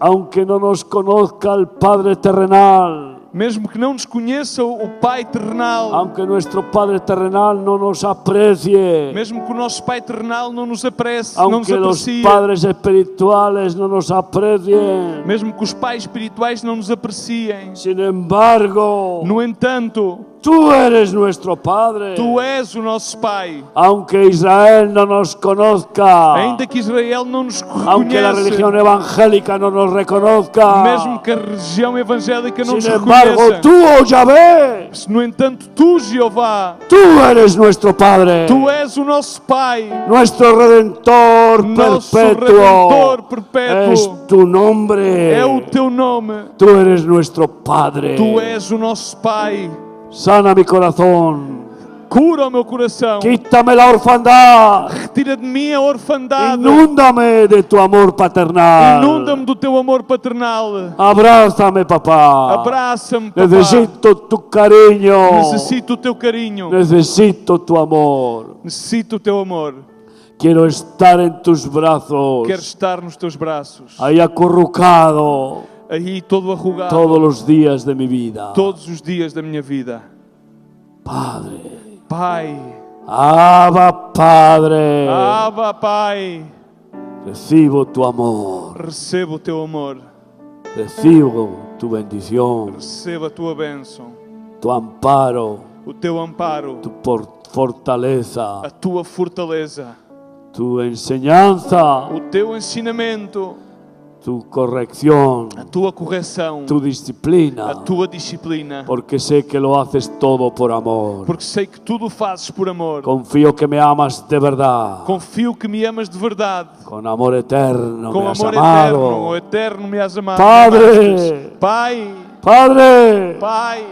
aunque no nos conozca el Padre terrenal, mesmo que não nos conheça o Pai terrenal, aunque nuestro Padre terrenal no nos aprecie, mesmo que o nosso Pai terrenal não nos aprecie, não nos aunque los aprecie, padres espirituales no nos aprecien, mesmo que os pais espirituais não nos apreciem, sin embargo, no entanto, tú eres nuestro Padre. Tu és o nosso Pai. Aunque Israel no nos conozca, Ainda que Israel não nos aunque la reconheça, religión evangélica no nos reconozca, mesmo que a religião evangélica não nos sin embargo, reconheça, tú, oh Yahvé, no entanto, Tu, Jeová, tú eres nuestro Padre, Tu és o nosso Pai, nuestro Redentor nosso perpetuo. Redentor perpétuo. Es tu nombre. É o Teu nome. Tú eres nuestro Padre. Tu és o nosso Pai. Sana mi corazón. Cura o meu coração. Quítame la orfandad. Retira de mim a orfandade. Inúndame de tu amor paternal. Inunda-me do Teu amor paternal. Abrázame, papá. Abraça-me, papá. Necesito tu cariño. Necessito o Teu carinho. Necesito tu amor. Necessito o Teu amor. Quiero estar en tus brazos. Quero estar nos Teus braços. Ahí acurrucado Aí todo arrugado. todos los días de mi vida. Todos os dias da minha vida. Padre. Pai. Abba, Padre. Abba, Pai. Recibo tu amor. Recebo o Teu amor. Recibo tu bendición, Recebo a Tua bênção. tu amparo, O Teu amparo. tu fortaleza, A Tua fortaleza. tu enseñanza, O Teu ensinamento. tu corrección, A Tua correção. tu disciplina, A Tua disciplina. porque sé que lo haces todo por amor. Porque sei que tudo fazes por amor. Confío que me amas de verdad, Confio que me amas de verdade. con amor eterno Com me has amor amado. eterno. O eterno me has amado. Padre. Pai. Padre, Pai.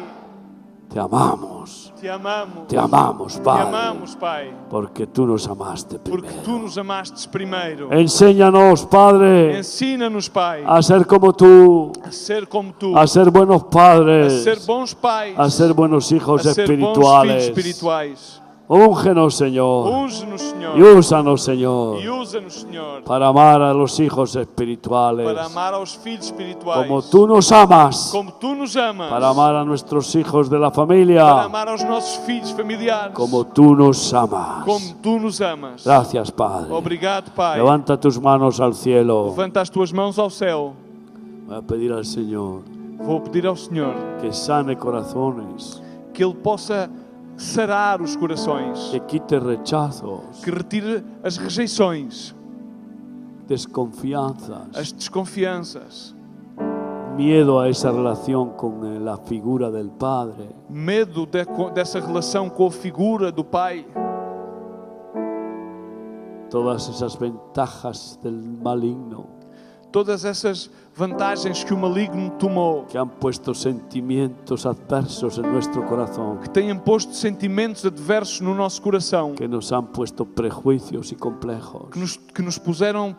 te amamos, Te amamos. te amamos, Te Padre, amamos, Pai. porque tú nos amaste Porque primero. Tu nos amaste primeiro. Enséñanos, Padre, Ensina-nos, Pai, a ser como tú, a ser como Tu. a ser buenos A padres, ser bons pais. a ser buenos hijos a ser bons filhos espirituales. espirituais. Úngenos, Señor, Unge-nos, Senhor. y úsanos, Señor, E usa-nos, Senhor, para amar a los hijos espirituales, para amar aos filhos espirituais. como tú nos amas, Como Tu nos amas. para amar a nuestros hijos de la Para familia, amar aos nossos filhos familiares. como tú nos amas. Como Tu nos amas. Gracias, Padre. Obrigado, Pai. Levanta tus manos al cielo. Levanta as Tuas mãos ao céu. Voy a pedir al Señor Vou pedir ao Senhor que sane corazones, que Ele possa sarar os corações, que quite rechazos, que retire as rejeições, desconfianzas, as desconfianças, miedo a esa relación con la figura del Padre. medo dessa relação com a figura do Pai, Todas esas ventajas del maligno todas essas vantagens que o maligno tomou, que han puesto sentimientos adversos en nuestro corazón, que têm posto sentimentos adversos no nosso coração, que nos han puesto prejuicios y complejos, que nos puseram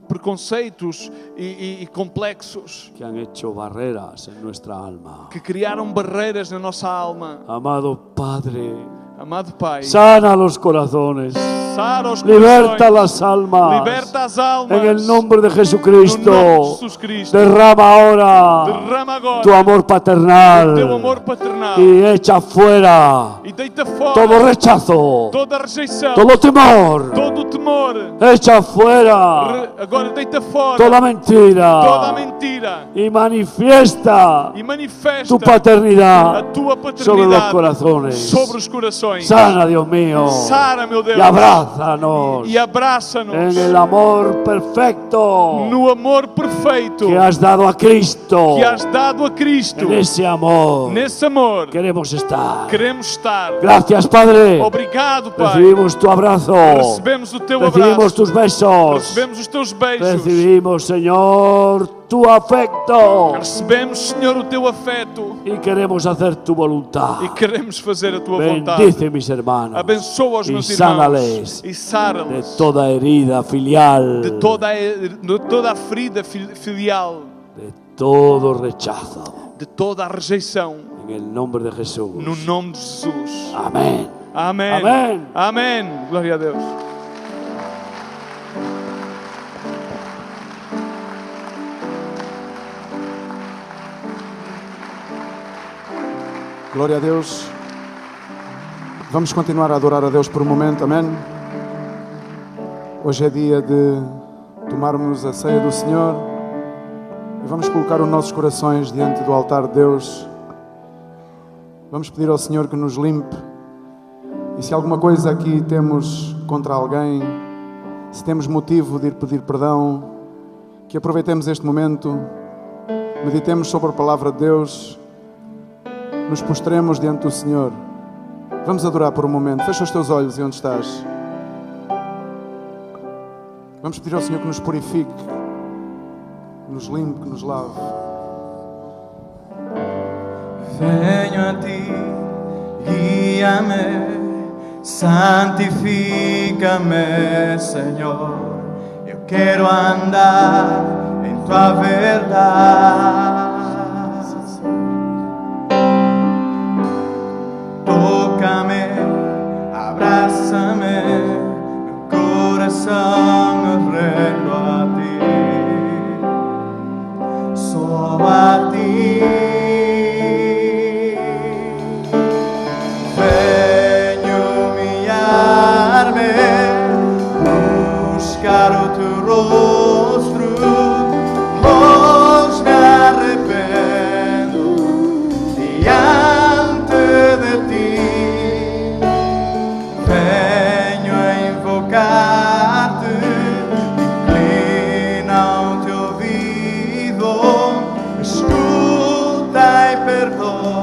preconceitos e complexos, que han hecho barreras en nuestra alma. que criaram barreiras na nossa alma. Amado Padre, Amado Pai, sana los corazones, sara os liberta corações, las almas, liberta as almas, en el nombre de no nome de Jesucristo. Jesus Cristo. Derrama ahora Derrama agora tu amor paternal teu amor paternal y echa fuera e deita fora todo rechazo, toda a rejeição, todo temor. todo o temor. Echa fuera Agora deita fora toda toda a mentira mentira y manifiesta e manifesta tu a paternidad tua sobre los paternidade corazones. sobre os corações. Sana, Dios mío, Sara, meu Deus, y abraza abrázanos e abraça-nos en el amor perfecto no amor perfeito que has dado a Cristo. que has dado a Cristo. En ese amor Nesse amor queremos estar. queremos estar. Gracias, Padre. Obrigado, Pai. Recibimos tu abrazo. Recebemos o teu Recibimos abraço. tus besos. Recebemos os teus beijos. Recibimos, Señor, tu afecto. Recebemos, Senhor, o teu afeto. Y queremos hacer tu voluntad. E queremos fazer a tua vontade. Bendice mis hermanos. Abençoa os y meus irmãos. sánales E de sara-los toda herida filial. de toda a ferida filial. De todo rechazo. De toda a rejeição. En el nombre de Jesús. No nome de Jesus. Amén. Amém. Amém. Amém. Glória a Deus. Glória a Deus. Vamos continuar a adorar a Deus por um momento, amém? Hoje é dia de tomarmos a ceia do Senhor e vamos colocar os nossos corações diante do altar de Deus. Vamos pedir ao Senhor que nos limpe. E se alguma coisa aqui temos contra alguém, se temos motivo de ir pedir perdão, que aproveitemos este momento, meditemos sobre a palavra de Deus, nos postremos diante do Senhor. Vamos adorar por um momento. Fecha os teus olhos e onde estás. Vamos pedir ao Senhor que nos purifique, que nos limpe, que nos lave. Venho a ti, guía-me, santifica-me, Senhor. Eu quero andar em tua verdade. Toca-me, abraça-me, meu coração me rendo a ti, só a ti. Venho humilhar-me, buscar o teu rosto, pois me arrependo diante de ti. Venho a invocar-te, inclina o teu ouvido, escuta e perdoa.